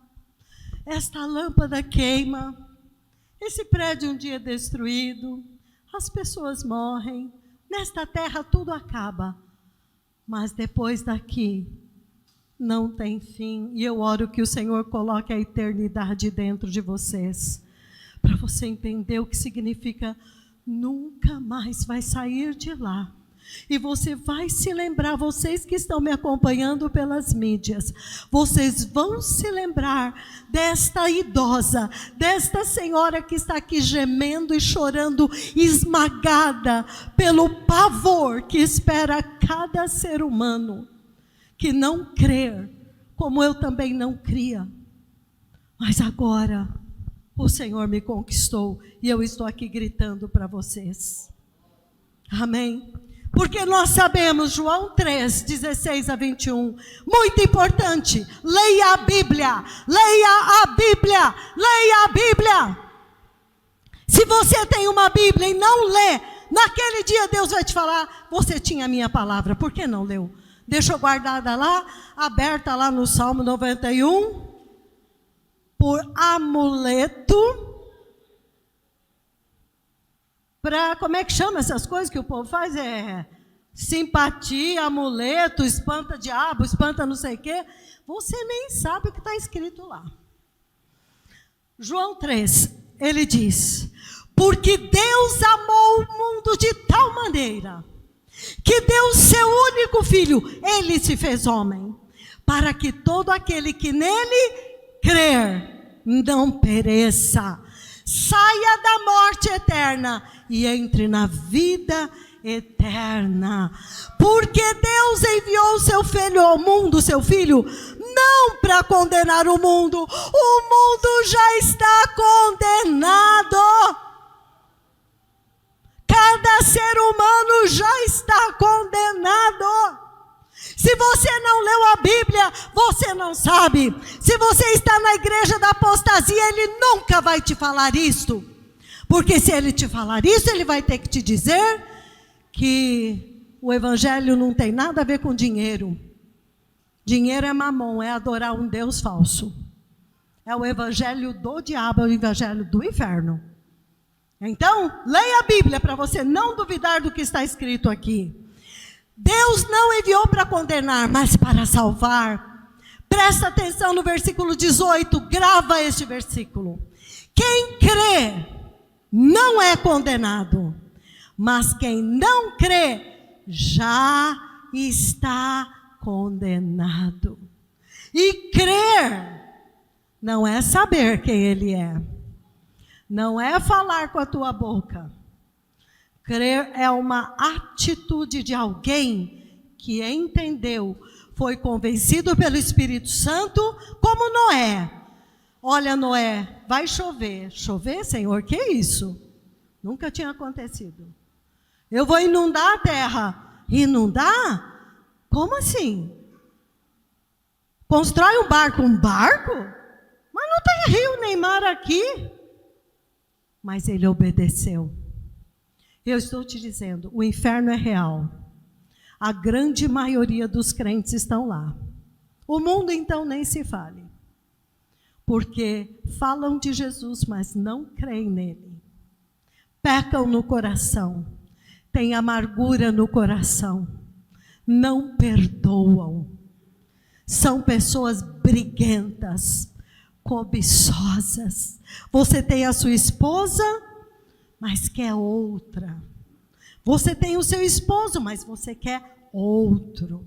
Esta lâmpada queima, esse prédio um dia é destruído, as pessoas morrem, nesta terra tudo acaba. Mas depois daqui, não tem fim. E eu oro que o Senhor coloque a eternidade dentro de vocês, para você entender o que significa nunca mais vai sair de lá. E você vai se lembrar, vocês que estão me acompanhando pelas mídias, vocês vão se lembrar desta idosa, desta senhora que está aqui gemendo e chorando, esmagada pelo pavor que espera cada ser humano, que não crer, como eu também não cria. Mas agora, o Senhor me conquistou, e eu estou aqui gritando para vocês. Amém? Porque nós sabemos, João 3, 16 a 21, muito importante, leia a Bíblia, leia a Bíblia, leia a Bíblia. Se você tem uma Bíblia e não lê, naquele dia Deus vai te falar, você tinha a minha palavra, por que não leu? Deixou guardada lá, aberta lá no Salmo 91, por amuleto, para, como é que chama essas coisas que o povo faz? Simpatia, amuleto, espanta diabo, espanta não sei o quê. Você nem sabe o que está escrito lá. João 3, ele diz, porque Deus amou o mundo de tal maneira, que deu o seu único filho, ele se fez homem, para que todo aquele que nele crer, não pereça, saia da morte eterna e entre na vida eterna. Porque Deus enviou o seu filho ao mundo, seu filho, não para condenar o mundo já está condenado. Cada ser humano já está condenado. Se você não leu a Bíblia, você não sabe. Se você está na igreja da apostasia, ele nunca vai te falar isto. Porque se ele te falar isso, ele vai ter que te dizer que o evangelho não tem nada a ver com dinheiro. Dinheiro é mamon, é adorar um Deus falso. É o evangelho do diabo, é o evangelho do inferno. Então, leia a Bíblia para você não duvidar do que está escrito aqui. Deus não enviou para condenar, mas para salvar. Presta atenção no versículo 18, grava este versículo. Quem crê não é condenado, mas quem não crê já está condenado. E crer não é saber quem ele é, não é falar com a tua boca. Crer é uma atitude de alguém que entendeu, foi convencido pelo Espírito Santo, como Noé. Olha, Noé, vai chover. Chover, Senhor, que isso? Nunca tinha acontecido. Eu vou inundar a terra. Inundar? Como assim? Constrói um barco. Um barco? Mas não tem rio nem mar aqui. Mas ele obedeceu. Eu estou te dizendo, o inferno é real. A grande maioria dos crentes estão lá. O mundo, então, nem se fale. Porque falam de Jesus, mas não creem nele. Pecam no coração. Têm amargura no coração. Não perdoam. São pessoas briguentas, cobiçosas. Você tem a sua esposa, mas quer outra. Você tem o seu esposo, mas você quer outro.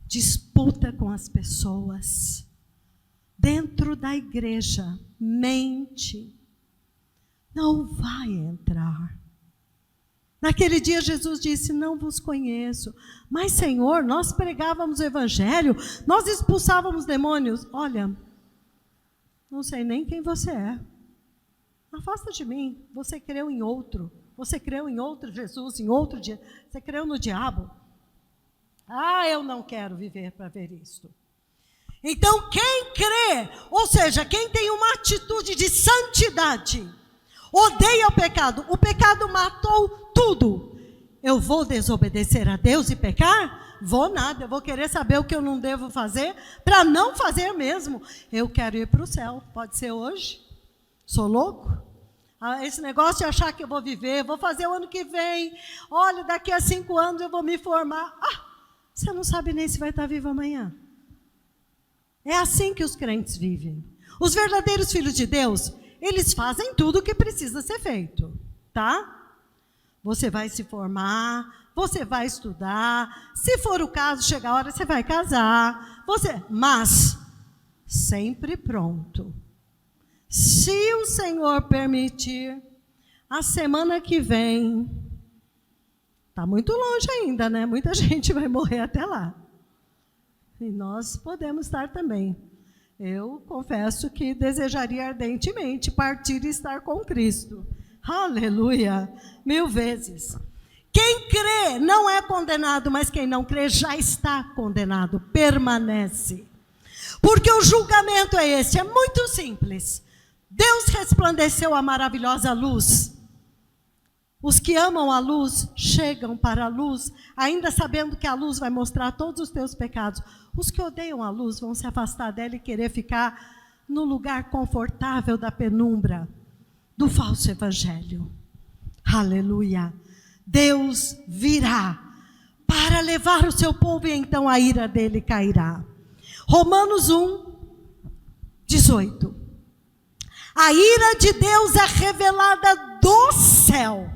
Disputa com as pessoas. Dentro da igreja, mente. Não vai entrar. Naquele dia Jesus disse, não vos conheço. Mas Senhor, nós pregávamos o evangelho, nós expulsávamos demônios. Olha, não sei nem quem você é. Afasta de mim, você creu em outro. Você creu em outro Jesus, em outro dia. Você creu no diabo. Ah, eu não quero viver para ver isto. Então quem crê, ou seja, quem tem uma atitude de santidade, odeia o pecado matou tudo. Eu vou desobedecer a Deus e pecar? Vou nada, eu vou querer saber o que eu não devo fazer, para não fazer mesmo. Eu quero ir para o céu, pode ser hoje? Sou louco? Esse negócio de achar que eu vou viver, vou fazer o ano que vem, olha, daqui a 5 anos eu vou me formar. você não sabe nem se vai estar vivo amanhã. É assim que os crentes vivem. Os verdadeiros filhos de Deus, eles fazem tudo o que precisa ser feito, tá? Você vai se formar, você vai estudar, se for o caso, chega a hora, você vai casar, mas sempre pronto. Se o Senhor permitir, a semana que vem, está muito longe ainda, né? Muita gente vai morrer até lá. E nós podemos estar também. Eu confesso que desejaria ardentemente partir e estar com Cristo. Aleluia! 1000 vezes. Quem crê não é condenado, mas quem não crê já está condenado, permanece. Porque o julgamento é esse, é muito simples. Deus resplandeceu a maravilhosa luz. Os que amam a luz chegam para a luz, ainda sabendo que a luz vai mostrar todos os teus pecados. Os que odeiam a luz vão se afastar dela e querer ficar no lugar confortável da penumbra, do falso evangelho. Aleluia! Deus virá para levar o seu povo e então a ira dele cairá. Romanos 1, 18. A ira de Deus é revelada do céu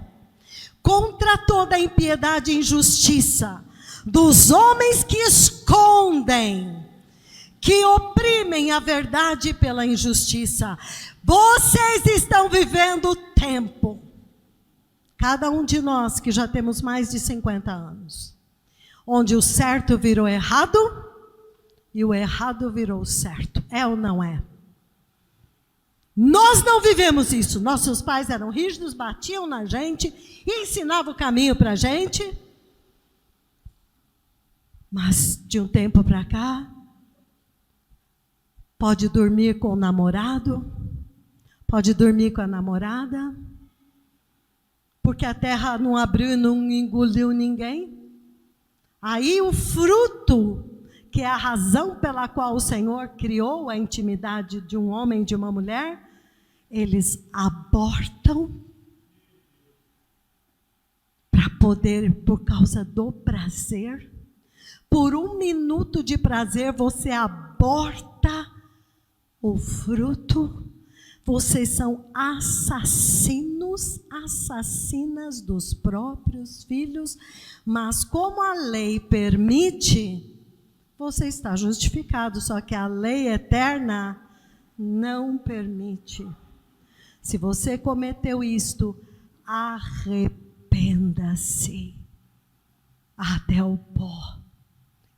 contra toda a impiedade e injustiça dos homens que escondem, que oprimem a verdade pela injustiça. Vocês estão vivendo o tempo, cada um de nós que já temos mais de 50 anos, onde o certo virou errado e o errado virou certo. É ou não é? Nós não vivemos isso. Nossos pais eram rígidos, batiam na gente, ensinavam o caminho para a gente. Mas de um tempo para cá, pode dormir com o namorado, pode dormir com a namorada, porque a terra não abriu e não engoliu ninguém. Aí o fruto, que é a razão pela qual o Senhor criou a intimidade de um homem e de uma mulher, eles abortam para poder, por causa do prazer, por 1 minuto de prazer, você aborta o fruto. Vocês são assassinos, assassinas dos próprios filhos, mas como a lei permite, você está justificado, só que a lei eterna não permite. Se você cometeu isto, arrependa-se até o pó.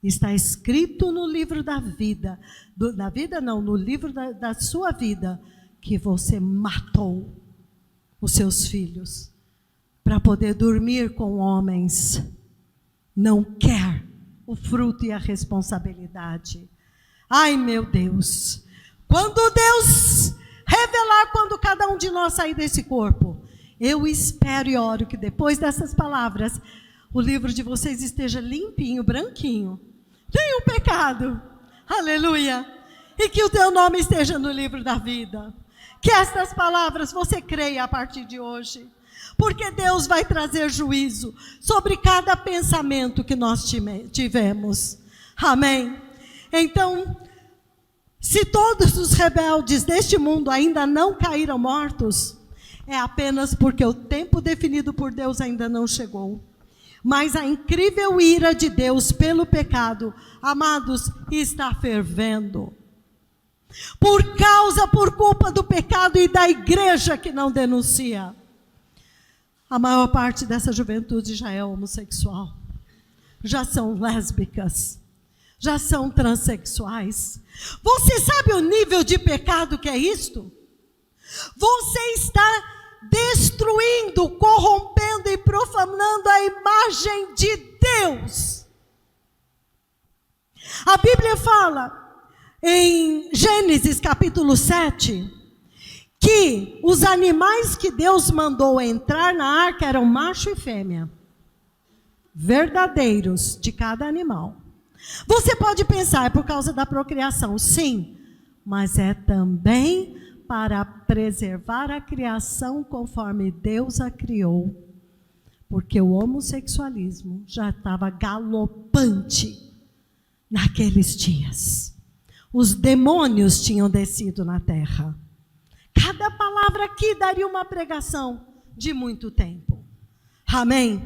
Está escrito no livro da vida, no livro da sua vida, que você matou os seus filhos para poder dormir com homens. Não quer o fruto e a responsabilidade. Ai, meu Deus! Quando Deus revelar, quando cada um de nós sair desse corpo, eu espero e oro que depois dessas palavras, o livro de vocês esteja limpinho, branquinho, nenhum pecado, aleluia, e que o teu nome esteja no livro da vida. Que estas palavras você creia a partir de hoje, porque Deus vai trazer juízo sobre cada pensamento que nós tivemos. Amém? Então, se todos os rebeldes deste mundo ainda não caíram mortos, é apenas porque o tempo definido por Deus ainda não chegou. Mas a incrível ira de Deus pelo pecado, amados, está fervendo. Por culpa do pecado e da igreja que não denuncia. A maior parte dessa juventude já é homossexual, já são lésbicas, já são transexuais. Você sabe o nível de pecado que é isto? Você está destruindo, corrompendo e profanando a imagem de Deus. A Bíblia fala em Gênesis capítulo 7, que os animais que Deus mandou entrar na arca eram macho e fêmea, verdadeiros de cada animal. Você pode pensar, é por causa da procriação, sim, mas é também para preservar a criação conforme Deus a criou, Porque o homossexualismo já estava galopante naqueles dias. Os demônios tinham descido na terra. Cada palavra aqui daria uma pregação de muito tempo. Amém?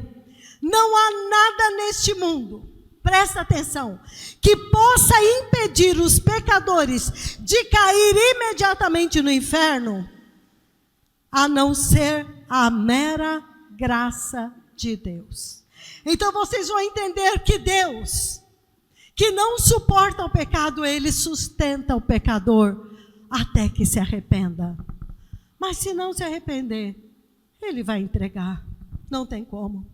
Não há nada neste mundo, presta atenção, que possa impedir os pecadores de cair imediatamente no inferno, a não ser a mera graça de Deus. Então vocês vão entender que Deus, que não suporta o pecado, Ele sustenta o pecador até que se arrependa. Mas se não se arrepender, Ele vai entregar. Não tem como.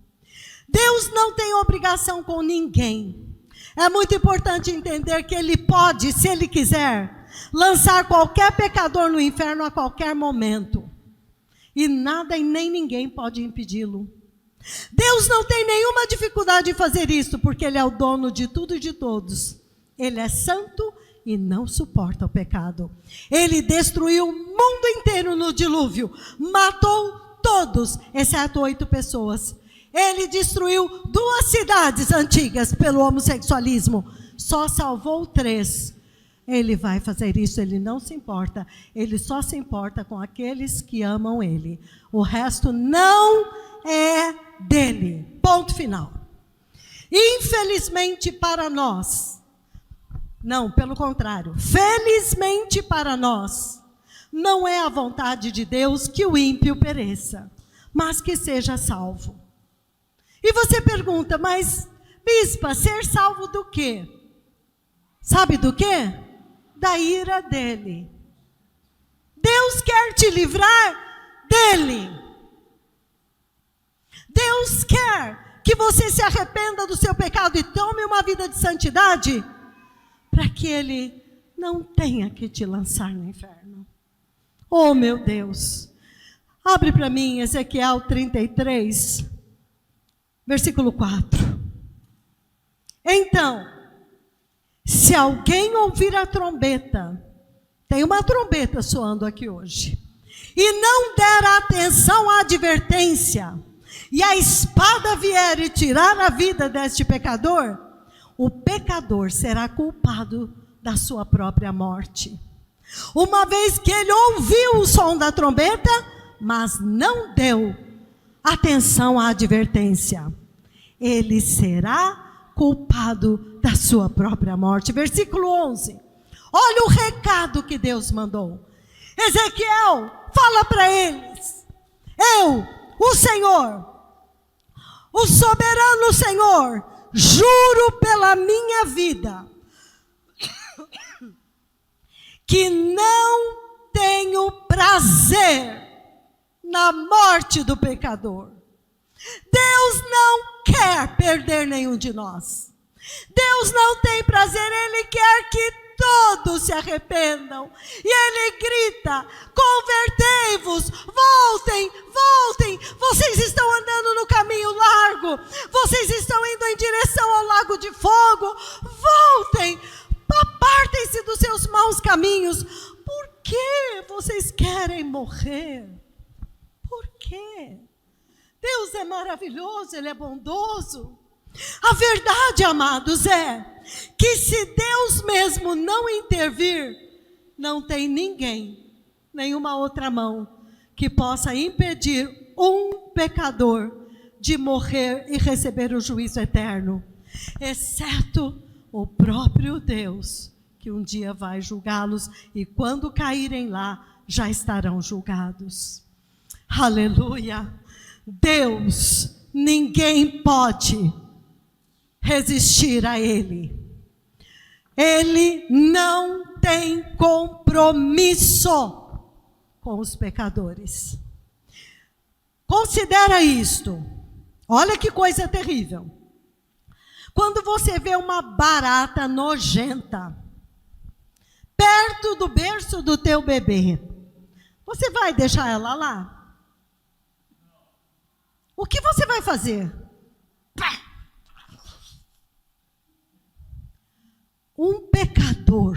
Deus não tem obrigação com ninguém. É muito importante entender que Ele pode, se Ele quiser, lançar qualquer pecador no inferno a qualquer momento. E nada e nem ninguém pode impedi-lo. Deus não tem nenhuma dificuldade em fazer isso, porque Ele é o dono de tudo e de todos. Ele é santo e não suporta o pecado. Ele destruiu o mundo inteiro no dilúvio, matou todos, exceto 8 pessoas. Ele destruiu 2 cidades antigas pelo homossexualismo, só salvou 3. Ele vai fazer isso, Ele não se importa. Ele só se importa com aqueles que amam Ele. O resto não é dele. Ponto final. Infelizmente para nós, não, pelo contrário, felizmente para nós, não é a vontade de Deus que o ímpio pereça, mas que seja salvo. E você pergunta, mas bispa, ser salvo do quê? Sabe do quê? Da ira dele. Deus quer te livrar dele. Deus quer que você se arrependa do seu pecado e tome uma vida de santidade, para que Ele não tenha que te lançar no inferno. Oh, meu Deus. Abre para mim Ezequiel 33, versículo 4. Então, se alguém ouvir a trombeta, tem uma trombeta soando aqui hoje, e não der atenção à advertência, e a espada vier e tirar a vida deste pecador, o pecador será culpado da sua própria morte. Uma vez que ele ouviu o som da trombeta, mas não deu atenção à advertência, ele será culpado da sua própria morte. Versículo 11. Olha o recado que Deus mandou. Ezequiel, fala para eles. Eu, o Senhor, o soberano Senhor, juro pela minha vida, que não tenho prazer na morte do pecador. Deus não quer perder nenhum de nós. Deus não tem prazer, Ele quer que todos se arrependam. E Ele grita, convertei-vos, voltem, voltem. Vocês estão andando no caminho largo, vocês estão indo em direção ao lago de fogo. Voltem, apartem-se dos seus maus caminhos. Por que vocês querem morrer? Por quê? Deus é maravilhoso, Ele é bondoso. A verdade, amados, é que se Deus mesmo não intervir, não tem ninguém, nenhuma outra mão, que possa impedir um pecador de morrer e receber o juízo eterno, exceto o próprio Deus, que um dia vai julgá-los, e quando caírem lá, já estarão julgados. Aleluia! Deus, ninguém pode resistir a Ele. Ele não tem compromisso com os pecadores. Considera isto. Olha que coisa terrível. Quando você vê uma barata nojenta perto do berço do teu bebê, você vai deixar ela lá? O que você vai fazer? Um pecador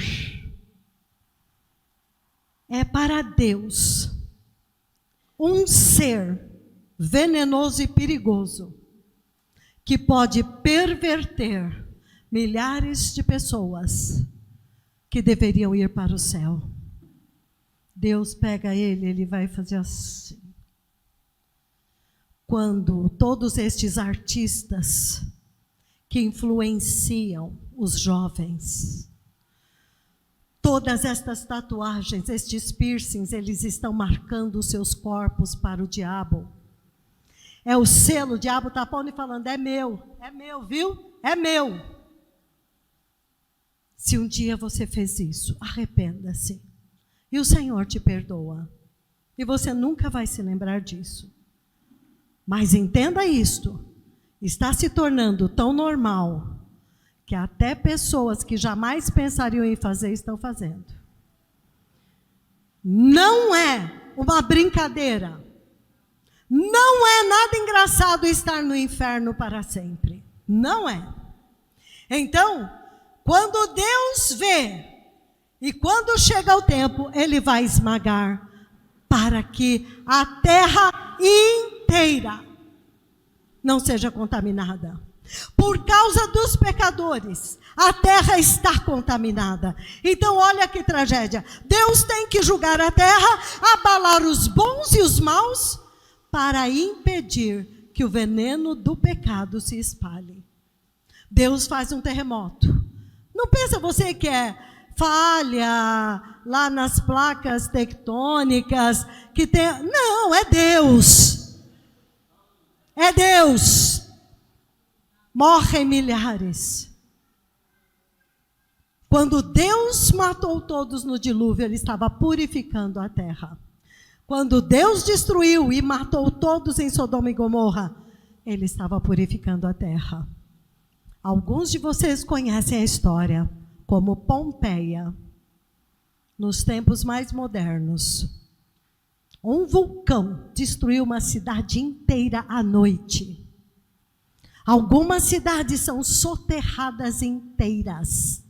é para Deus um ser venenoso e perigoso, que pode perverter milhares de pessoas que deveriam ir para o céu. Deus pega ele vai fazer assim. Quando todos estes artistas que influenciam os jovens, todas estas tatuagens, estes piercings, eles estão marcando os seus corpos para o diabo. É o selo, o diabo está pondo e falando, é meu, viu? É meu. Se um dia você fez isso, arrependa-se. E o Senhor te perdoa. E você nunca vai se lembrar disso. Mas entenda isto, está se tornando tão normal que até pessoas que jamais pensariam em fazer, estão fazendo. Não é uma brincadeira. Não é nada engraçado estar no inferno para sempre. Não é. Então, quando Deus vê, e quando chega o tempo, Ele vai esmagar, para que a terra inteira não seja contaminada. Por causa dos pecadores, a terra está contaminada. Então olha que tragédia. Deus tem que julgar a terra, abalar os bons e os maus, para impedir que o veneno do pecado se espalhe. Deus faz um terremoto. Não pensa você que é falha lá nas placas tectônicas, que tem... Não, é Deus. É Deus. Morrem milhares. Quando Deus matou todos no dilúvio, Ele estava purificando a terra. Quando Deus destruiu e matou todos em Sodoma e Gomorra, Ele estava purificando a terra. Alguns de vocês conhecem a história, como Pompeia, nos tempos mais modernos. Um vulcão destruiu uma cidade inteira à noite. Algumas cidades são soterradas inteiras.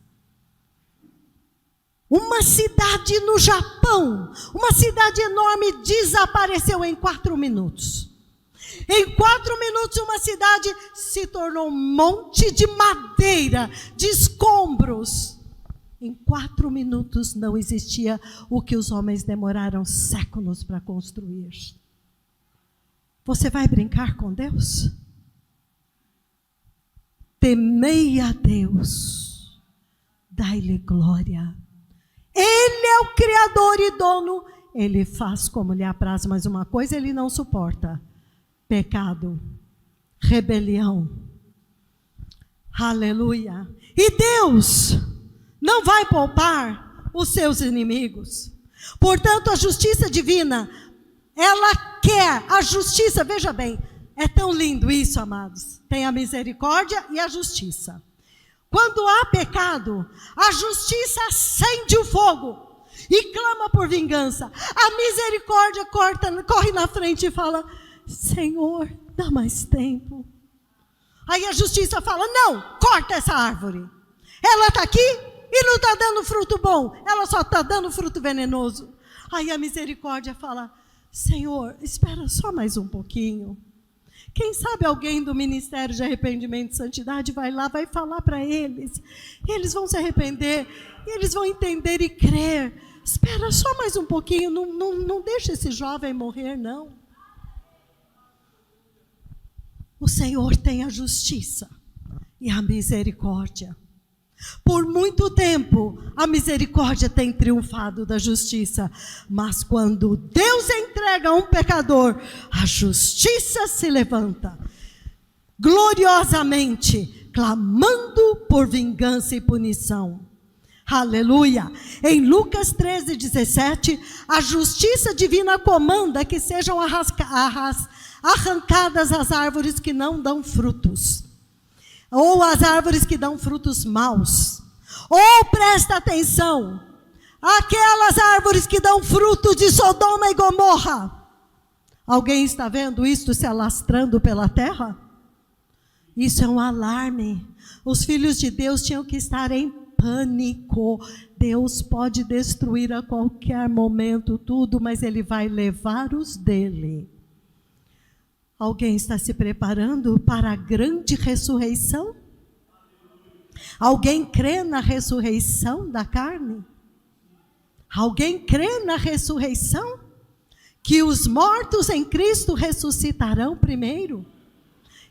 Uma cidade no Japão, uma cidade enorme, desapareceu em 4 minutos. Em 4 minutos, uma cidade se tornou um monte de madeira, de escombros. Em 4 minutos não existia o que os homens demoraram séculos para construir. Você vai brincar com Deus? Temei a Deus, dai-lhe glória. Ele é o Criador e dono. Ele faz como lhe apraz, mas uma coisa Ele não suporta: pecado, rebelião. Aleluia. E Deus não vai poupar os seus inimigos. Portanto, a justiça divina, ela quer a justiça. Veja bem, é tão lindo isso, amados. Tem a misericórdia e a justiça. Quando há pecado, a justiça acende o fogo e clama por vingança. A misericórdia corre na frente e fala: Senhor, dá mais tempo. Aí a justiça fala: não, corta essa árvore. Ela está aqui e não está dando fruto bom, ela só está dando fruto venenoso. Aí a misericórdia fala: Senhor, espera só mais um pouquinho. Quem sabe alguém do Ministério de Arrependimento e Santidade vai lá, vai falar para eles. E eles vão se arrepender, e eles vão entender e crer. Espera só mais um pouquinho, não deixa esse jovem morrer, não. O Senhor tem a justiça e a misericórdia. Por muito tempo, a misericórdia tem triunfado da justiça. Mas quando Deus entrega a um pecador, a justiça se levanta gloriosamente, clamando por vingança e punição. Aleluia! Em Lucas 13:17, a justiça divina comanda que sejam arrancadas as árvores que não dão frutos, ou as árvores que dão frutos maus. Ou presta atenção, aquelas árvores que dão fruto de Sodoma e Gomorra. Alguém está vendo isto se alastrando pela terra? Isso é um alarme. Os filhos de Deus tinham que estar em pânico. Deus pode destruir a qualquer momento tudo, mas Ele vai levar os dele. Alguém está se preparando para a grande ressurreição? Alguém crê na ressurreição da carne? Alguém crê na ressurreição? Que os mortos em Cristo ressuscitarão primeiro?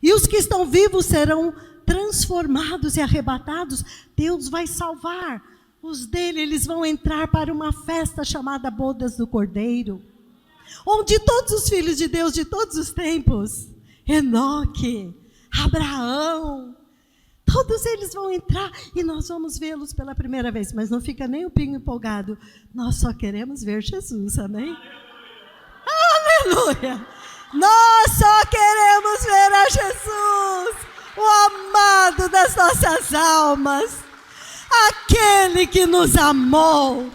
E os que estão vivos serão transformados e arrebatados? Deus vai salvar os dele, eles vão entrar para uma festa chamada Bodas do Cordeiro, onde todos os filhos de Deus de todos os tempos, Enoque, Abraão, todos eles vão entrar e nós vamos vê-los pela primeira vez. Mas não fica nem um pingo empolgado, nós só queremos ver Jesus, amém? Aleluia! Nós só queremos ver a Jesus, o amado das nossas almas, aquele que nos amou.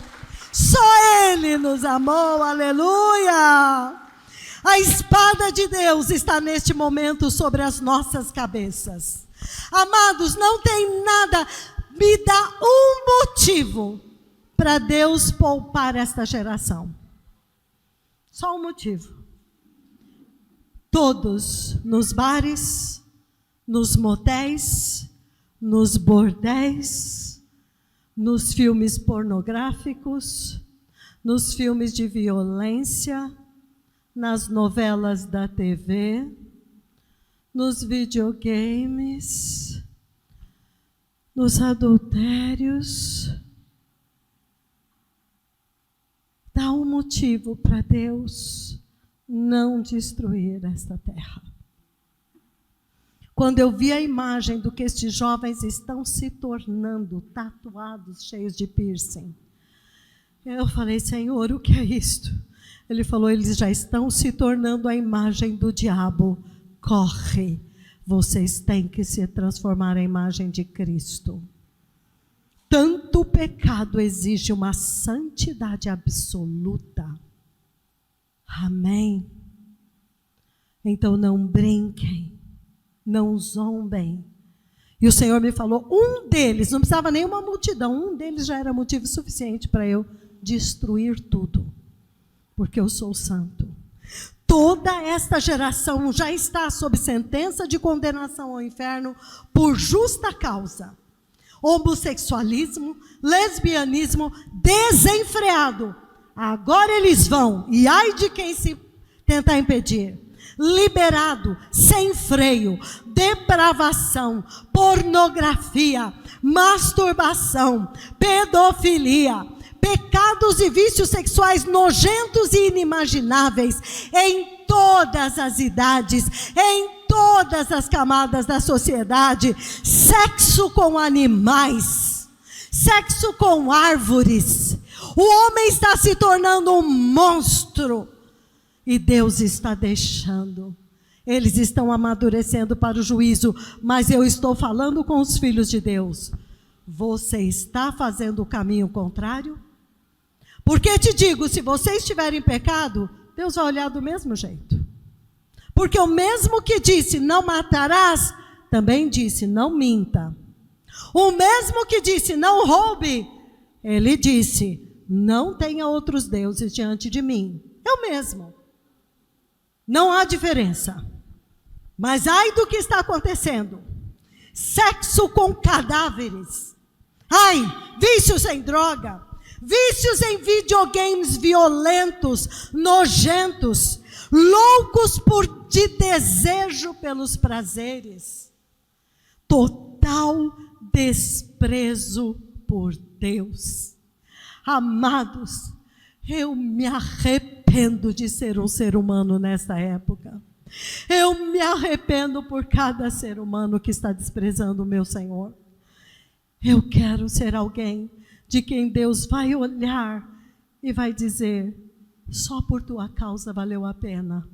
Só Ele nos amou, aleluia! A espada de Deus está neste momento sobre as nossas cabeças. Amados, não tem nada, me dá um motivo para Deus poupar esta geração. Só um motivo. Todos nos bares, nos motéis, nos bordéis, nos filmes pornográficos, nos filmes de violência, nas novelas da TV, nos videogames, nos adultérios. Dá um motivo para Deus não destruir esta terra. Quando eu vi a imagem do que estes jovens estão se tornando, tatuados, cheios de piercing, eu falei, Senhor, o que é isto? Ele falou, eles já estão se tornando a imagem do diabo. Corre, vocês têm que se transformar em imagem de Cristo. Tanto pecado exige uma santidade absoluta. Amém? Então não brinquem, não zombem. E o Senhor me falou, um deles, não precisava nenhuma multidão, um deles já era motivo suficiente para eu destruir tudo, porque eu sou santo. Toda esta geração já está sob sentença de condenação ao inferno por justa causa. Homossexualismo, lesbianismo desenfreado. Agora eles vão, e ai de quem se tentar impedir. Liberado, sem freio, depravação, pornografia, masturbação, pedofilia, pecados e vícios sexuais nojentos e inimagináveis em todas as idades, em todas as camadas da sociedade, sexo com animais, sexo com árvores. O homem está se tornando um monstro e Deus está deixando. Eles estão amadurecendo para o juízo, mas eu estou falando com os filhos de Deus. Você está fazendo o caminho contrário? Porque te digo, se você estiver em pecado, Deus vai olhar do mesmo jeito. Porque o mesmo que disse, não matarás, também disse, não minta. O mesmo que disse, não roube, ele disse, não tenha outros deuses diante de mim. É o mesmo. Não há diferença. Mas ai do que está acontecendo. Sexo com cadáveres. Ai, vícios em droga. Vícios em videogames violentos, nojentos. Loucos de desejo pelos prazeres. Total desprezo por Deus. Amados, eu me arrependo de ser um ser humano nessa época. Eu me arrependo por cada ser humano que está desprezando o meu Senhor. Eu quero ser alguém de quem Deus vai olhar e vai dizer, só por tua causa valeu a pena.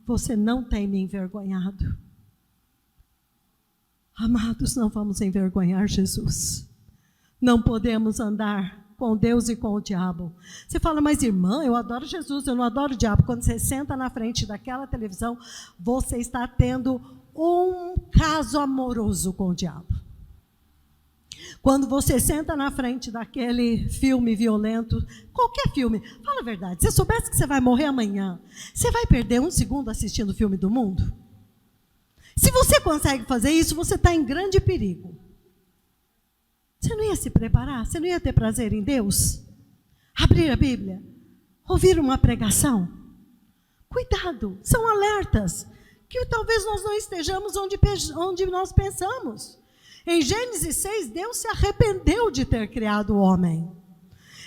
Você não tem me envergonhado. Amados, não vamos envergonhar Jesus. Não podemos andar com Deus e com o diabo. Você fala, mas irmã, eu adoro Jesus, eu não adoro o diabo. Quando você senta na frente daquela televisão, você está tendo um caso amoroso com o diabo. Quando você senta na frente daquele filme violento, qualquer filme, fala a verdade, se você soubesse que você vai morrer amanhã, você vai perder um segundo assistindo o filme do mundo? Se você consegue fazer isso, você está em grande perigo. Você não ia se preparar? Você não ia ter prazer em Deus? Abrir a Bíblia? Ouvir uma pregação? Cuidado, são alertas, que talvez nós não estejamos onde nós pensamos. Em Gênesis 6, Deus se arrependeu de ter criado o homem.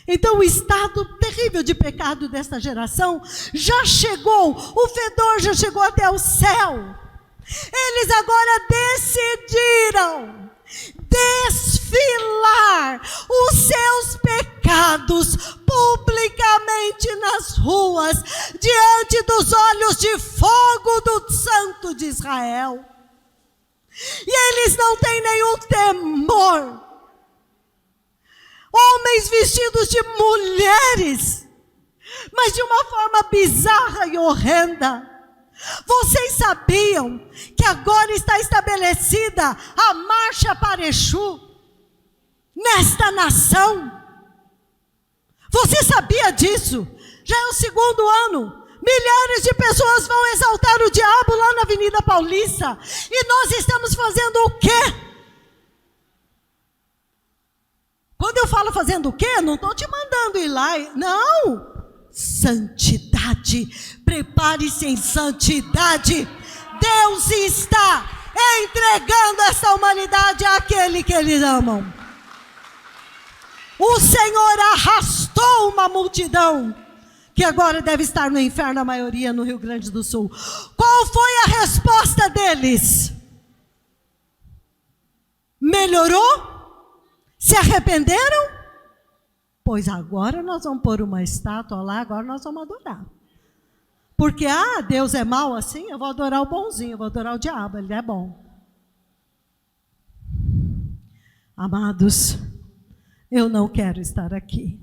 Então o estado terrível de pecado desta geração já chegou, o fedor já chegou até o céu. Eles agora decidiram desfilar os seus pecados publicamente nas ruas, diante dos olhos de fogo do Santo de Israel. E eles não têm nenhum temor. Homens vestidos de mulheres, mas de uma forma bizarra e horrenda. Vocês sabiam que agora está estabelecida a marcha para Exu nesta nação? Você sabia disso? Já é o 2º ano. Milhares de pessoas vão exaltar o diabo lá na Avenida Paulista. E nós estamos fazendo o quê? Quando eu falo fazendo o quê? Não estou te mandando ir lá. Não! Santidade. Prepare-se em santidade. Deus está entregando essa humanidade àquele que eles amam. O Senhor arrastou uma multidão que agora deve estar no inferno, a maioria no Rio Grande do Sul. Qual foi a resposta deles? Melhorou? Se arrependeram? Pois agora nós vamos pôr uma estátua lá, agora nós vamos adorar. Porque, Deus é mau assim, eu vou adorar o bonzinho, eu vou adorar o diabo, ele é bom. Amados, eu não quero estar aqui.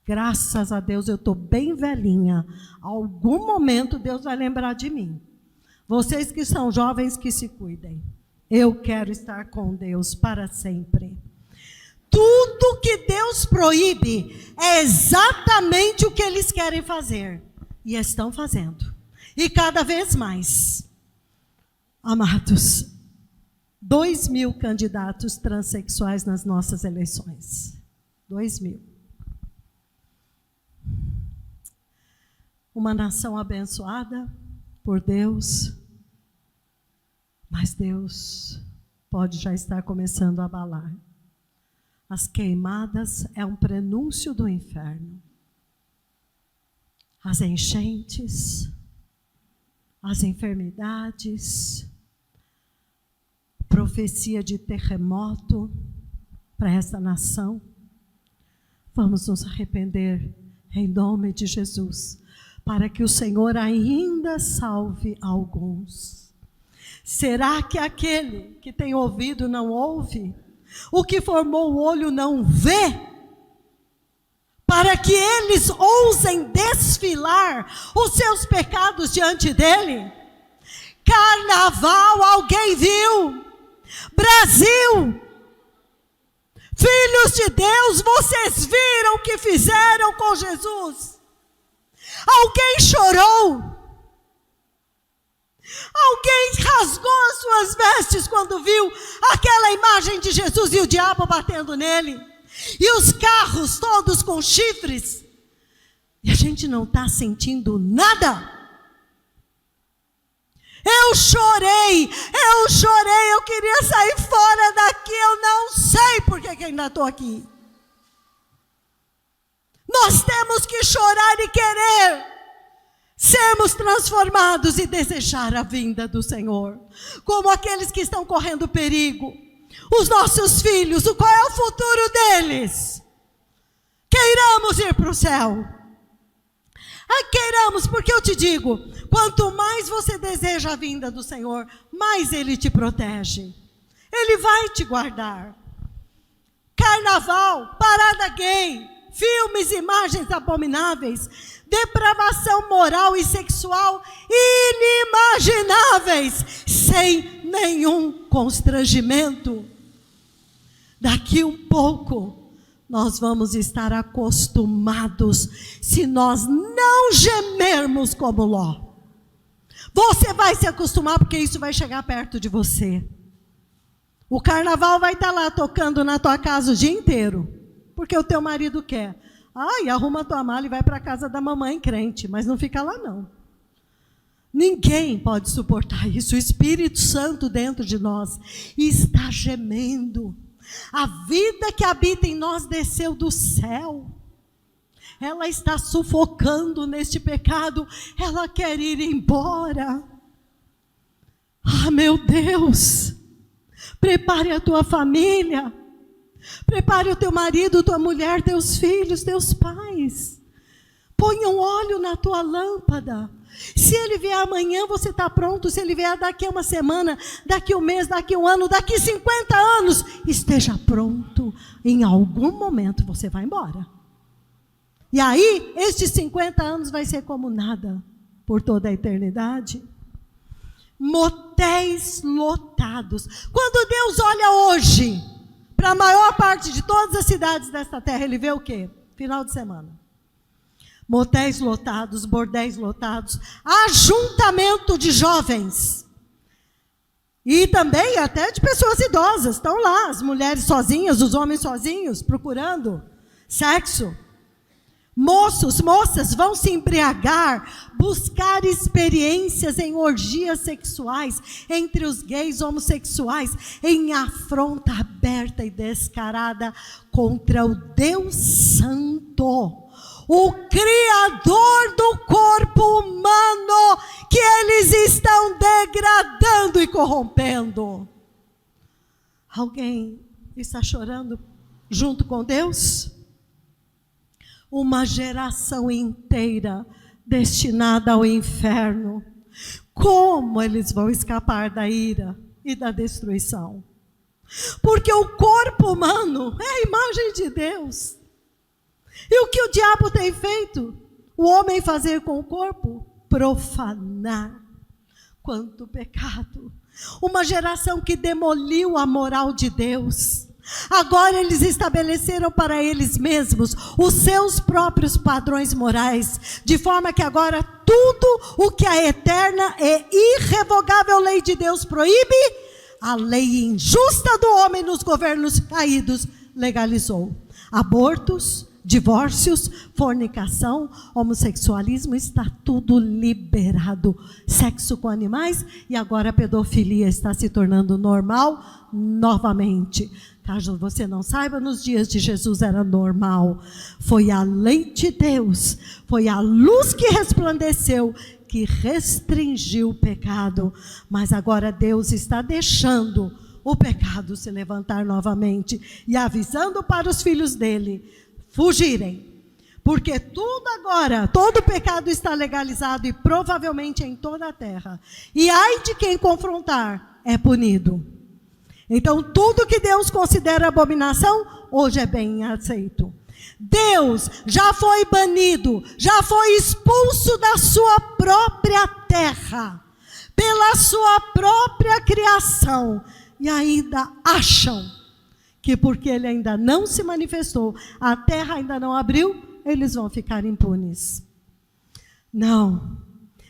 Graças a Deus eu estou bem velhinha. Algum momento Deus vai lembrar de mim. Vocês que são jovens, que se cuidem. Eu quero estar com Deus para sempre. Tudo que Deus proíbe é exatamente o que eles querem fazer. E estão fazendo. E cada vez mais. Amados, 2.000 candidatos transexuais nas nossas eleições. 2.000. Uma nação abençoada por Deus, mas Deus pode já estar começando a abalar. As queimadas é um prenúncio do inferno. As enchentes, as enfermidades, profecia de terremoto para essa nação. Vamos nos arrepender em nome de Jesus, para que o Senhor ainda salve alguns. Será que aquele que tem ouvido não ouve? O que formou o olho não vê? Para que eles ousem desfilar os seus pecados diante dele? Carnaval, alguém viu? Brasil, filhos de Deus, vocês viram o que fizeram com Jesus? Alguém chorou? Alguém rasgou as suas vestes quando viu aquela imagem de Jesus e o diabo batendo nele? E os carros todos com chifres? E a gente não está sentindo nada? Eu chorei, eu queria sair fora daqui, eu não sei por que ainda estou aqui. Nós temos que chorar e querer sermos transformados e desejar a vinda do Senhor, como aqueles que estão correndo perigo, os nossos filhos, qual é o futuro deles? Queiramos ir para o céu. Queiramos, porque eu te digo, quanto mais você deseja a vinda do Senhor, mais Ele te protege, Ele vai te guardar. Carnaval, parada gay, filmes, imagens abomináveis, depravação moral e sexual inimagináveis, sem nenhum constrangimento. Daqui um pouco, nós vamos estar acostumados, se nós não gemermos como Ló. Você vai se acostumar, porque isso vai chegar perto de você. O carnaval vai estar lá tocando na tua casa o dia inteiro, porque o teu marido quer. Ai, arruma tua mala e vai para a casa da mamãe crente, mas não fica lá não. Ninguém pode suportar isso. O Espírito Santo dentro de nós está gemendo. A vida que habita em nós desceu do céu. Ela está sufocando neste pecado. Ela quer ir embora. Ah, meu Deus. Prepare a tua família. Prepare o teu marido, tua mulher, teus filhos, teus pais. Ponha um óleo na tua lâmpada. Se ele vier amanhã, você está pronto. Se ele vier daqui a uma semana, daqui a um mês, daqui a um ano, daqui a 50 anos, esteja pronto. Em algum momento você vai embora. E aí, estes 50 anos vai ser como nada por toda a eternidade. Motéis lotados. Quando Deus olha hoje para a maior parte de todas as cidades desta terra, ele vê o quê? Final de semana. Motéis lotados, bordéis lotados, ajuntamento de jovens. E também até de pessoas idosas. Estão lá, as mulheres sozinhas, os homens sozinhos, procurando sexo. Moços, moças vão se embriagar, buscar experiências em orgias sexuais entre os gays homossexuais, em afronta aberta e descarada contra o Deus Santo, o Criador do corpo humano, que eles estão degradando e corrompendo. Alguém está chorando junto com Deus? Uma geração inteira destinada ao inferno. Como eles vão escapar da ira e da destruição? Porque o corpo humano é a imagem de Deus. E o que o diabo tem feito? O homem fazer com o corpo? Profanar. Quanto pecado. Uma geração que demoliu a moral de Deus. Agora eles estabeleceram para eles mesmos os seus próprios padrões morais, de forma que agora tudo o que a eterna e irrevogável lei de Deus proíbe, a lei injusta do homem nos governos caídos legalizou. Abortos, divórcios, fornicação, homossexualismo, está tudo liberado. Sexo com animais, e agora a pedofilia está se tornando normal novamente. Caso você não saiba, nos dias de Jesus era normal. Foi a lei de Deus, foi a luz que resplandeceu, que restringiu o pecado. Mas agora Deus está deixando o pecado se levantar novamente e avisando para os filhos dele fugirem. Porque tudo agora, todo pecado está legalizado e provavelmente em toda a terra. E ai de quem confrontar, é punido. Então, tudo que Deus considera abominação, hoje é bem aceito. Deus já foi banido, já foi expulso da sua própria terra, pela sua própria criação. E ainda acham que porque ele ainda não se manifestou, a terra ainda não abriu, eles vão ficar impunes. Não.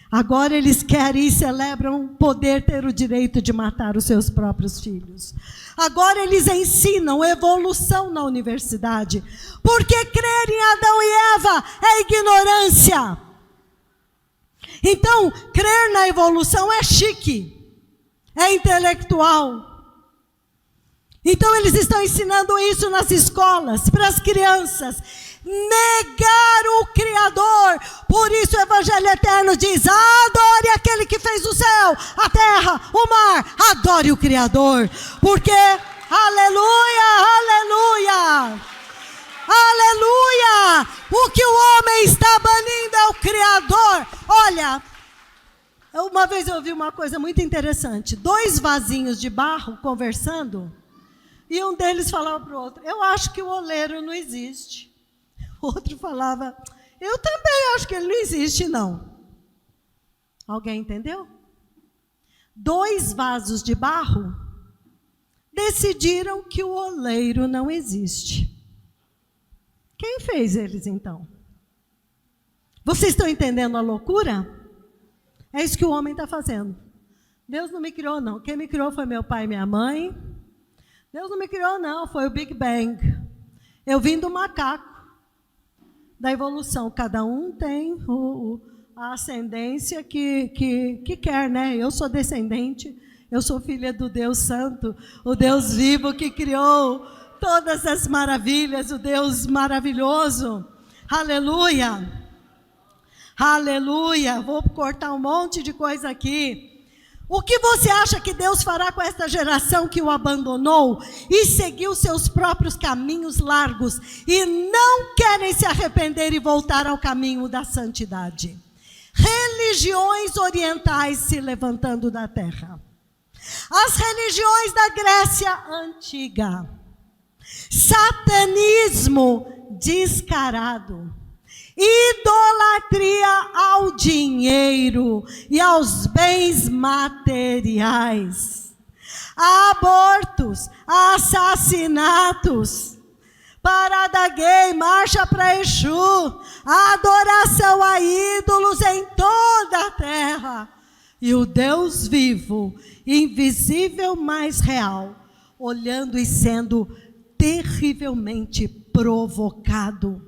Agora eles querem e celebram poder ter o direito de matar os seus próprios filhos. Agora eles ensinam evolução na universidade. Porque crer em Adão e Eva é ignorância. Então, crer na evolução é chique, é intelectual. Então eles estão ensinando isso nas escolas, para as crianças. Negar o Criador. Por isso o Evangelho Eterno diz: adore aquele que fez o céu, a terra, o mar. Adore o Criador. Porque, aleluia, aleluia, aleluia, o que o homem está banindo é o Criador. Olha, uma vez eu ouvi uma coisa muito interessante. 2 vasinhos de barro conversando, e um deles falava para o outro: eu acho que o oleiro não existe. O outro falava: eu também acho que ele não existe, não. Alguém entendeu? 2 vasos de barro decidiram que o oleiro não existe. Quem fez eles então? Vocês estão entendendo a loucura? É isso que o homem está fazendo. Deus não me criou, não. Quem me criou foi meu pai e minha mãe. Deus não me criou, não. Foi o Big Bang. Eu vim do macaco, da evolução. Cada um tem a ascendência que quer, né? Eu sou descendente, eu sou filha do Deus Santo, o Deus vivo que criou todas as maravilhas, o Deus maravilhoso. Aleluia! Aleluia! Vou cortar um monte de coisa aqui. O que você acha que Deus fará com esta geração que o abandonou e seguiu seus próprios caminhos largos e não querem se arrepender e voltar ao caminho da santidade? Religiões orientais se levantando da terra. As religiões da Grécia antiga. Satanismo descarado. Idolatria ao dinheiro e aos bens materiais, abortos, assassinatos, parada gay, marcha para Exu, adoração a ídolos em toda a terra, e o Deus vivo, invisível, mas real, olhando e sendo terrivelmente provocado.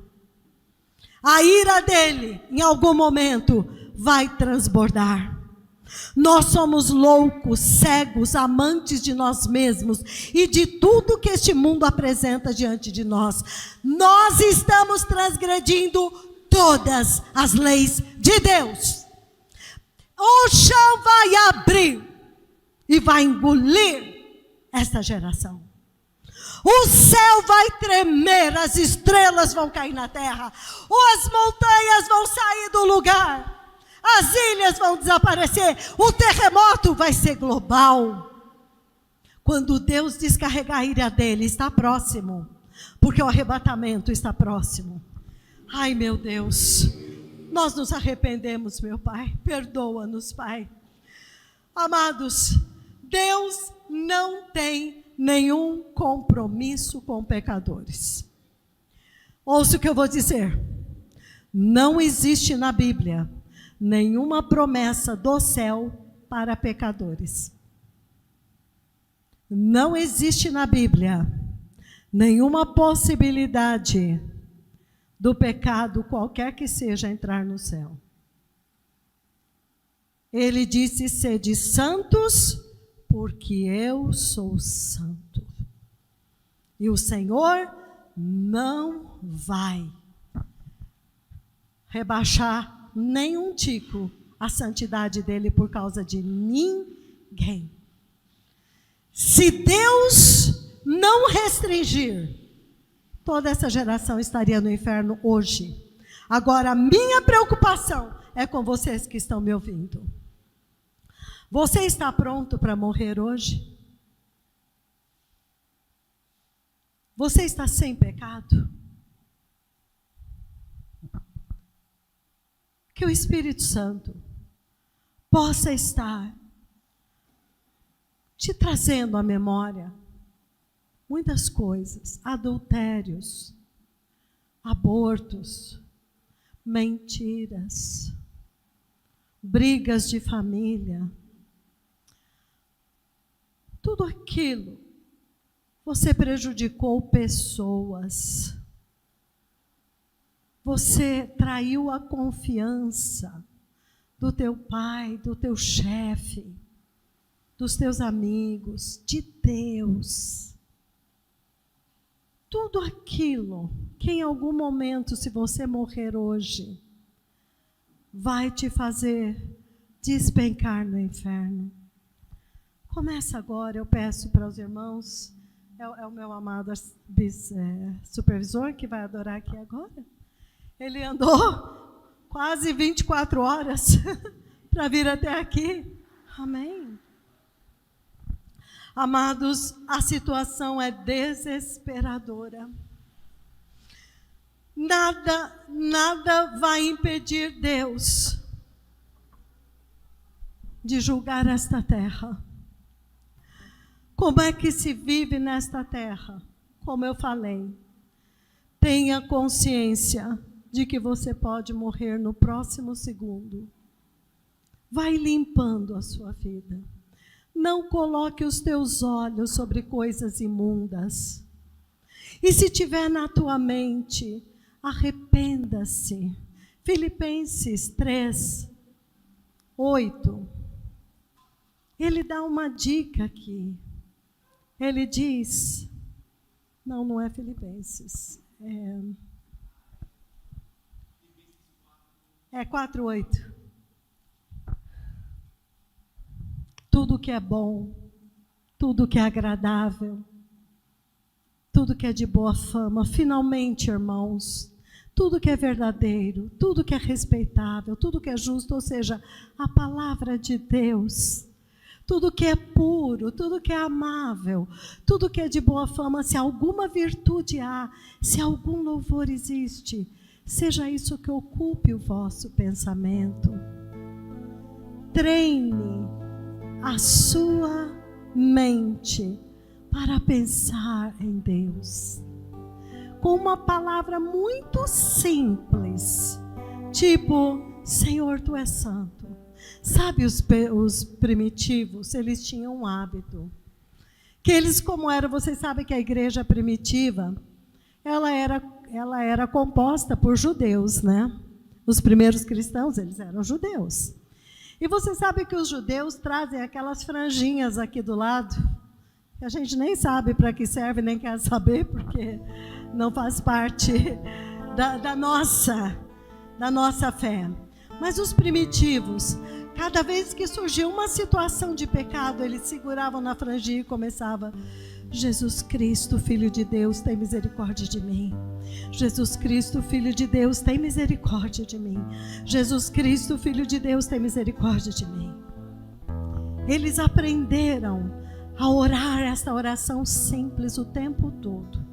A ira dele, em algum momento, vai transbordar. Nós somos loucos, cegos, amantes de nós mesmos e de tudo que este mundo apresenta diante de nós. Nós estamos transgredindo todas as leis de Deus. O chão vai abrir e vai engolir esta geração. O céu vai tremer, as estrelas vão cair na terra, as montanhas vão sair do lugar, as ilhas vão desaparecer, o terremoto vai ser global. Quando Deus descarregar a ira dele, está próximo, porque o arrebatamento está próximo. Ai, meu Deus, nós nos arrependemos, meu Pai, perdoa-nos, Pai. Amados, Deus não tem nenhum compromisso com pecadores. Ouça o que eu vou dizer. Não existe na Bíblia nenhuma promessa do céu para pecadores. Não existe na Bíblia nenhuma possibilidade do pecado, qualquer que seja, entrar no céu. Ele disse: sede santos, porque eu sou santo. E o Senhor não vai rebaixar nenhum tico a santidade dele por causa de ninguém. Se Deus não restringir, toda essa geração estaria no inferno hoje. Agora, a minha preocupação é com vocês que estão me ouvindo. Você está pronto para morrer hoje? Você está sem pecado? Que o Espírito Santo possa estar te trazendo à memória muitas coisas: adultérios, abortos, mentiras, brigas de família, tudo aquilo. Você prejudicou pessoas. Você traiu a confiança do teu pai, do teu chefe, dos teus amigos, de Deus. Tudo aquilo que em algum momento, se você morrer hoje, vai te fazer despencar no inferno. Começa agora, eu peço para os irmãos, é o meu amado supervisor que vai adorar aqui agora. Ele andou quase 24 horas para vir até aqui. Amém. Amados, a situação é desesperadora. Nada vai impedir Deus de julgar esta terra. Como é que se vive nesta terra? Como eu falei, tenha consciência de que você pode morrer no próximo segundo. Vai limpando a sua vida. Não coloque os teus olhos sobre coisas imundas. E se tiver na tua mente, arrependa-se. Filipenses 3, 8. Ele dá uma dica aqui. Ele diz, não é Filipenses, é 4:8. Tudo que é bom, tudo que é agradável, tudo que é de boa fama, finalmente, irmãos, tudo que é verdadeiro, tudo que é respeitável, tudo que é justo, ou seja, a palavra de Deus, tudo que é puro, tudo que é amável, tudo que é de boa fama, se alguma virtude há, se algum louvor existe, seja isso que ocupe o vosso pensamento. Treine a sua mente para pensar em Deus. Com uma palavra muito simples, tipo, Senhor, Tu és santo. Sabe, os primitivos, eles tinham um hábito. Que eles, como eram, vocês sabem que a igreja primitiva, ela era composta por judeus, né? Os primeiros cristãos, eles eram judeus. E você sabe que os judeus trazem aquelas franjinhas aqui do lado, que a gente nem sabe para que serve, nem quer saber, porque não faz parte da nossa fé. Mas os primitivos, cada vez que surgia uma situação de pecado, eles seguravam na franjinha e começavam: Jesus Cristo, Filho de Deus, tem misericórdia de mim. Jesus Cristo, Filho de Deus, tem misericórdia de mim. Jesus Cristo, Filho de Deus, tem misericórdia de mim. Eles aprenderam a orar essa oração simples o tempo todo.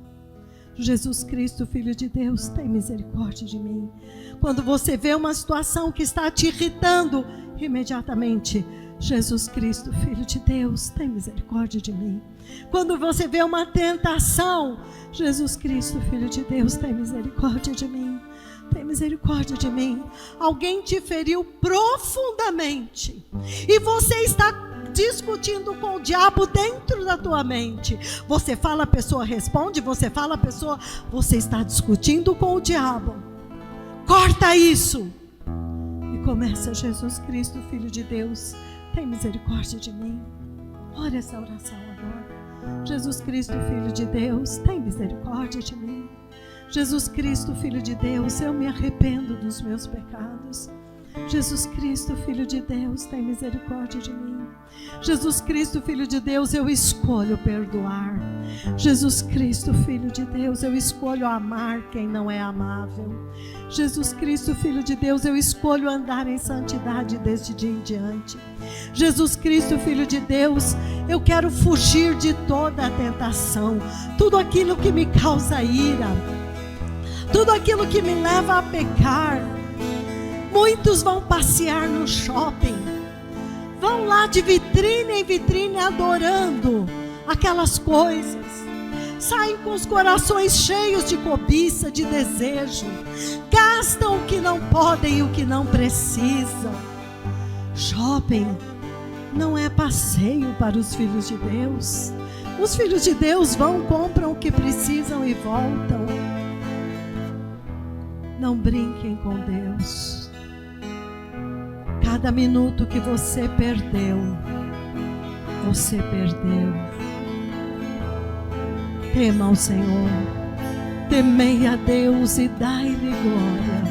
Jesus Cristo, Filho de Deus, tem misericórdia de mim. Quando você vê uma situação que está te irritando, imediatamente, Jesus Cristo, Filho de Deus, tem misericórdia de mim. Quando você vê uma tentação, Jesus Cristo, Filho de Deus, tem misericórdia de mim. Tem misericórdia de mim. Alguém te feriu profundamente e você está discutindo com o diabo dentro da tua mente. Você fala, a pessoa responde, você fala, a pessoa... Você está discutindo com o diabo. Corta isso. E começa: Jesus Cristo, Filho de Deus, tem misericórdia de mim. Ora essa oração agora. Jesus Cristo, Filho de Deus, tem misericórdia de mim. Jesus Cristo, Filho de Deus, eu me arrependo dos meus pecados. Jesus Cristo, Filho de Deus, tem misericórdia de mim. Jesus Cristo, Filho de Deus, eu escolho perdoar. Jesus Cristo, Filho de Deus, eu escolho amar quem não é amável. Jesus Cristo, Filho de Deus, eu escolho andar em santidade desde dia em diante. Jesus Cristo, Filho de Deus, eu quero fugir de toda a tentação, tudo aquilo que me causa ira, tudo aquilo que me leva a pecar. Muitos vão passear no shopping, vão lá de vitrine em vitrine adorando aquelas coisas, saem com os corações cheios de cobiça, de desejo, gastam o que não podem e o que não precisam. Shopping não é passeio para os filhos de Deus. Os filhos de Deus vão, compram o que precisam e voltam. Não brinquem com Deus. Cada minuto que você perdeu, você perdeu. Tema ao Senhor, temei a Deus e dai-lhe glória,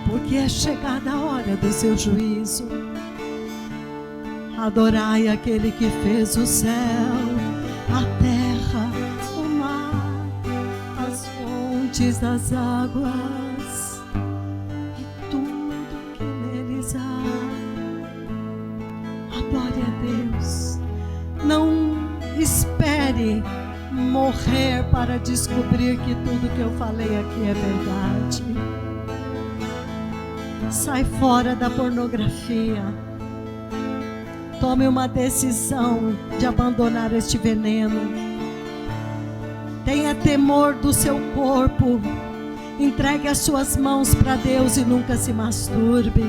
porque é chegada a hora do seu juízo. Adorai aquele que fez o céu, a terra, o mar, as fontes das águas e tudo que neles há. Adore a Deus. Não espere morrer para descobrir que tudo que eu falei aqui é verdade. Sai fora da pornografia. Tome uma decisão de abandonar este veneno. Tenha temor do seu corpo. Entregue as suas mãos para Deus e nunca se masturbe.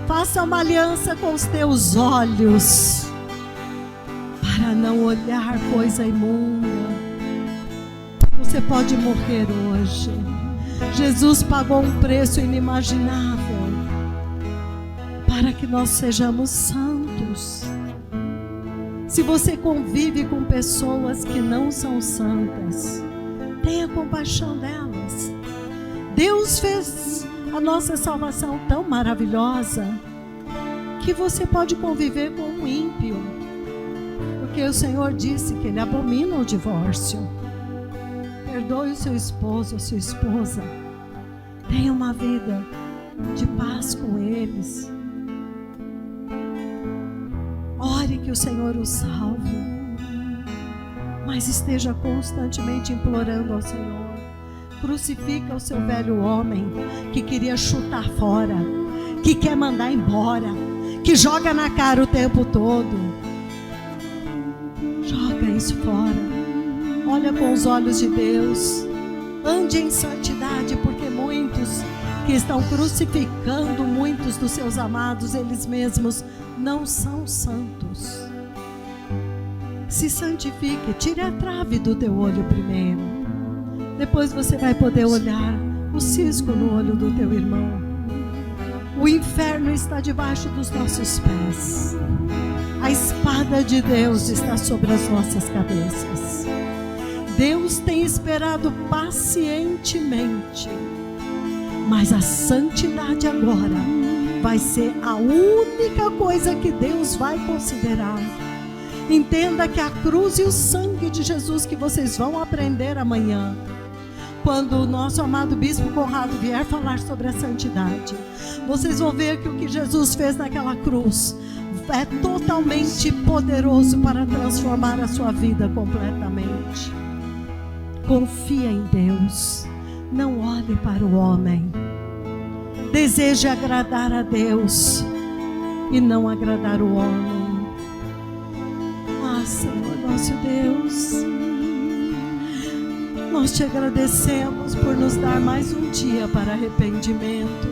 Faça uma aliança com os teus olhos para não olhar coisa imunda. Você pode morrer hoje. Jesus pagou um preço inimaginável para que nós sejamos santos. Se você convive com pessoas que não são santas, tenha compaixão delas. Deus fez a nossa salvação tão maravilhosa que você pode conviver com um ímpio, porque o Senhor disse que Ele abomina o divórcio. Perdoe o seu esposo, a sua esposa. Tenha uma vida de paz com eles. Ore que o Senhor o salve, mas esteja constantemente implorando ao Senhor. Crucifica o seu velho homem que queria chutar fora, que quer mandar embora, que joga na cara o tempo todo. Joga isso fora. Olha com os olhos de Deus. Ande em santidade, porque muitos que estão crucificando muitos dos seus amados, eles mesmos não são santos. Se santifique, tire a trave do teu olho primeiro. Depois você vai poder olhar o cisco no olho do teu irmão. O inferno está debaixo dos nossos pés. A espada de Deus está sobre as nossas cabeças. Deus tem esperado pacientemente, mas a santidade agora vai ser a única coisa que Deus vai considerar. Entenda que a cruz e o sangue de Jesus, que vocês vão aprender amanhã, quando o nosso amado Bispo Conrado vier falar sobre a santidade, vocês vão ver que o que Jesus fez naquela cruz é totalmente poderoso para transformar a sua vida completamente. Confia em Deus, não olhe para o homem. Deseje agradar a Deus e não agradar o homem. Ah, Senhor nosso Deus, nós te agradecemos por nos dar mais um dia para arrependimento.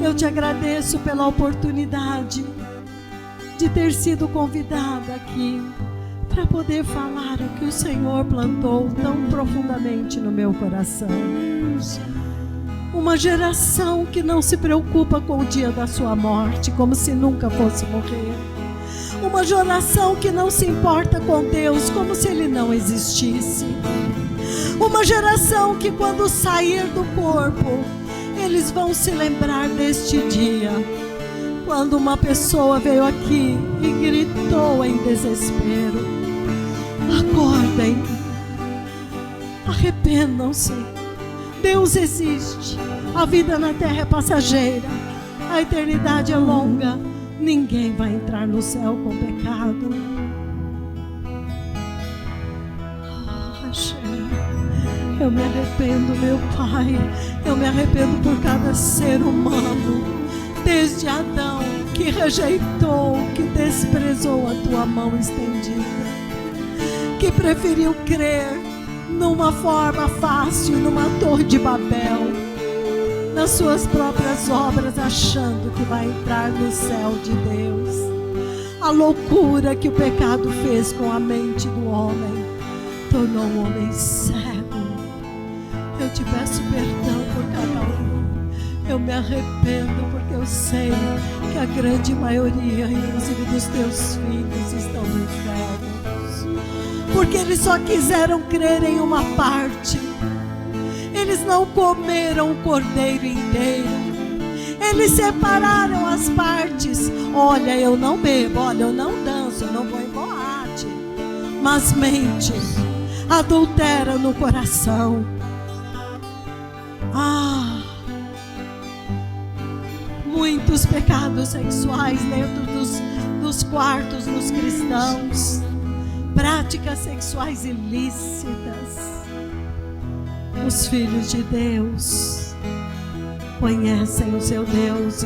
Eu te agradeço pela oportunidade de ter sido convidada aqui para poder falar o que o Senhor plantou tão profundamente no meu coração. Uma geração que não se preocupa com o dia da sua morte, como se nunca fosse morrer. Uma geração que não se importa com Deus, como se Ele não existisse. Uma geração que quando sair do corpo, eles vão se lembrar deste dia, quando uma pessoa veio aqui e gritou em desespero. Acordem, arrependam-se. Deus existe, a vida na terra é passageira, a eternidade é longa. Ninguém vai entrar no céu com pecado. Eu me arrependo, meu Pai. Eu me arrependo por cada ser humano, desde Adão, que rejeitou, que desprezou a tua mão estendida, que preferiu crer numa forma fácil, numa torre de Babel, nas suas próprias obras, achando que vai entrar no céu de Deus. A loucura que o pecado fez com a mente do homem tornou o homem cego. Eu te peço perdão por cada um. Eu me arrependo porque eu sei que a grande maioria, inclusive dos teus filhos, estão no inferno, porque eles só quiseram crer em uma parte. Eles não comeram o cordeiro inteiro. Eles separaram as partes. Olha, eu não bebo, olha, eu não danço, eu não vou em boate. Mas mente, adultera no coração. Muitos pecados sexuais dentro dos quartos dos cristãos. Práticas sexuais ilícitas. Os filhos de Deus conhecem o seu Deus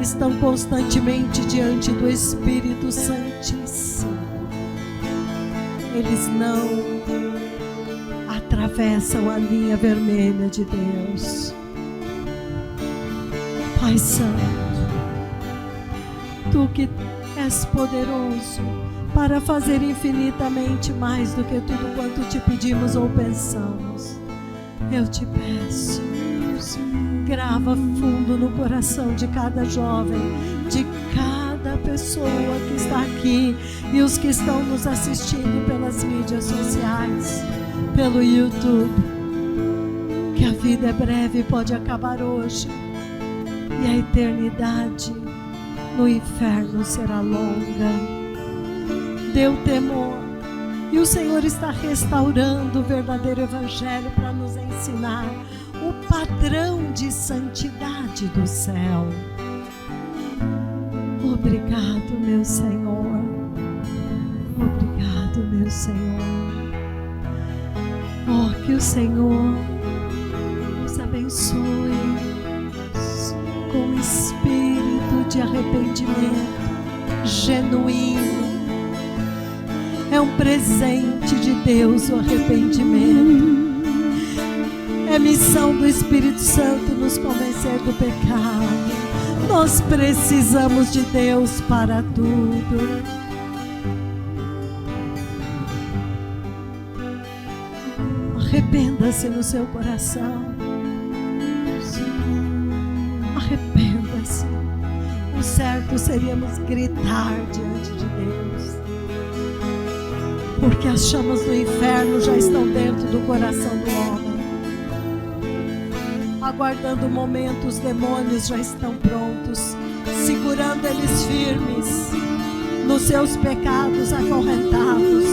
estão constantemente diante do Espírito Santíssimo. Eles não atravessam a linha vermelha de Deus. Pai Santo, Tu que és poderoso para fazer infinitamente mais do que tudo quanto Te pedimos ou pensamos, eu Te peço, grava fundo no coração de cada jovem, de cada pessoa que está aqui e os que estão nos assistindo pelas mídias sociais, pelo YouTube, que a vida é breve e pode acabar hoje, e a eternidade no inferno será longa. Dê o temor, e o Senhor está restaurando o verdadeiro Evangelho para nos ensinar o padrão de santidade do céu. Obrigado, meu Senhor. Obrigado, meu Senhor. Oh, que o Senhor nos abençoe com o espírito de arrependimento genuíno. É um presente de Deus o arrependimento. É missão do Espírito Santo nos convencer do pecado. Nós precisamos de Deus para tudo. Arrependa-se no seu coração. Arrependa-se. O certo seríamos gritar diante de Deus, porque as chamas do inferno já estão dentro do coração do homem. Aguardando o momento, os demônios já estão prontos, segurando eles firmes nos seus pecados acorrentados.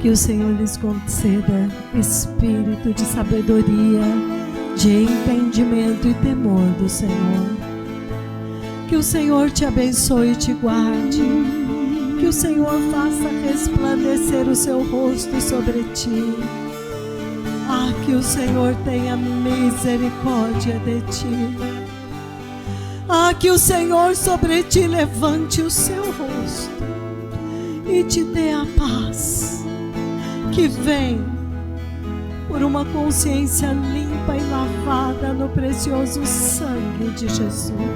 Que o Senhor lhes conceda espírito de sabedoria, de entendimento e temor do Senhor. Que o Senhor te abençoe e te guarde. Que o Senhor faça resplandecer o seu rosto sobre ti. Ah, que o Senhor tenha misericórdia de ti. Ah, que o Senhor sobre ti levante o seu rosto e te dê a paz que vem por uma consciência limpa e lavada no precioso sangue de Jesus.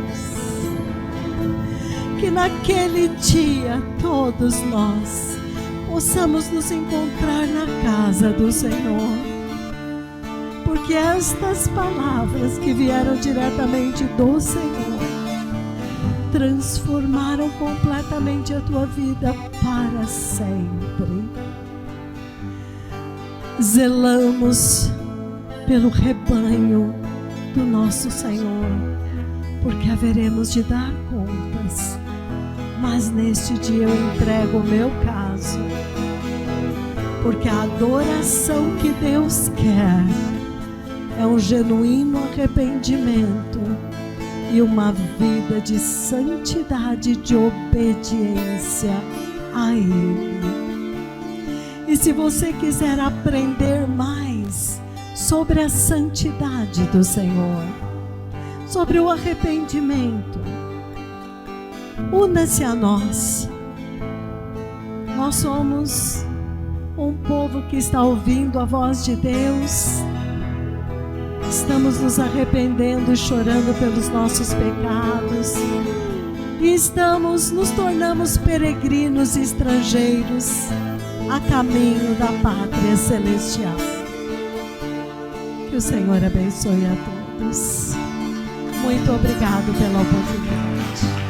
Que naquele dia todos nós possamos nos encontrar na casa do Senhor, porque estas palavras que vieram diretamente do Senhor transformaram completamente a tua vida para sempre. Zelamos pelo rebanho do nosso Senhor, porque haveremos de dar contas. Mas neste dia eu entrego o meu caso Porque a adoração que Deus quer é um genuíno arrependimento e uma vida de santidade, de obediência a Ele. E se você quiser aprender mais sobre a santidade do Senhor, sobre o arrependimento, una-se a nós. Nós somos um povo que está ouvindo a voz de Deus. Estamos nos arrependendo e chorando pelos nossos pecados. E nos tornamos peregrinos e estrangeiros a caminho da pátria celestial. Que o Senhor abençoe a todos. Muito obrigado pela oportunidade.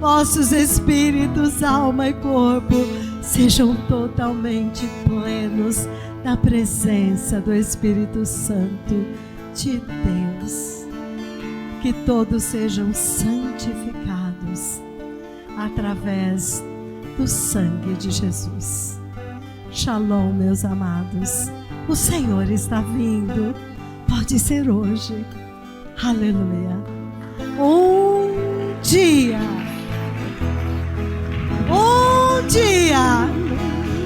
Vossos espíritos, alma e corpo sejam totalmente plenos da presença do Espírito Santo de Deus. Que todos sejam santificados através do sangue de Jesus. Shalom, meus amados. O Senhor está vindo. Pode ser hoje. Aleluia. Um dia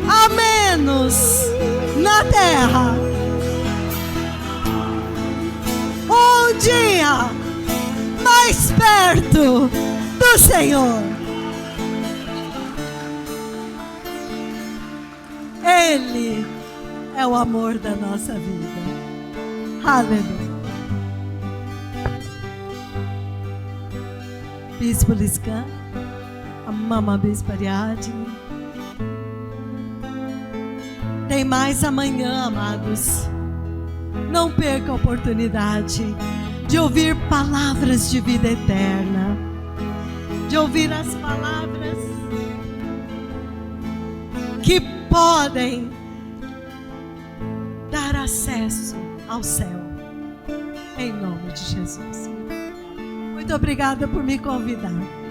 a menos na terra, um dia mais perto do Senhor. Ele é o amor da nossa vida. Aleluia. Bispo Liscan, a Mama Bispa Ariadne. Tem mais amanhã, amados. Não perca a oportunidade de ouvir palavras de vida eterna, de ouvir as palavras que podem dar acesso ao céu, em nome de Jesus. Muito obrigada por me convidar.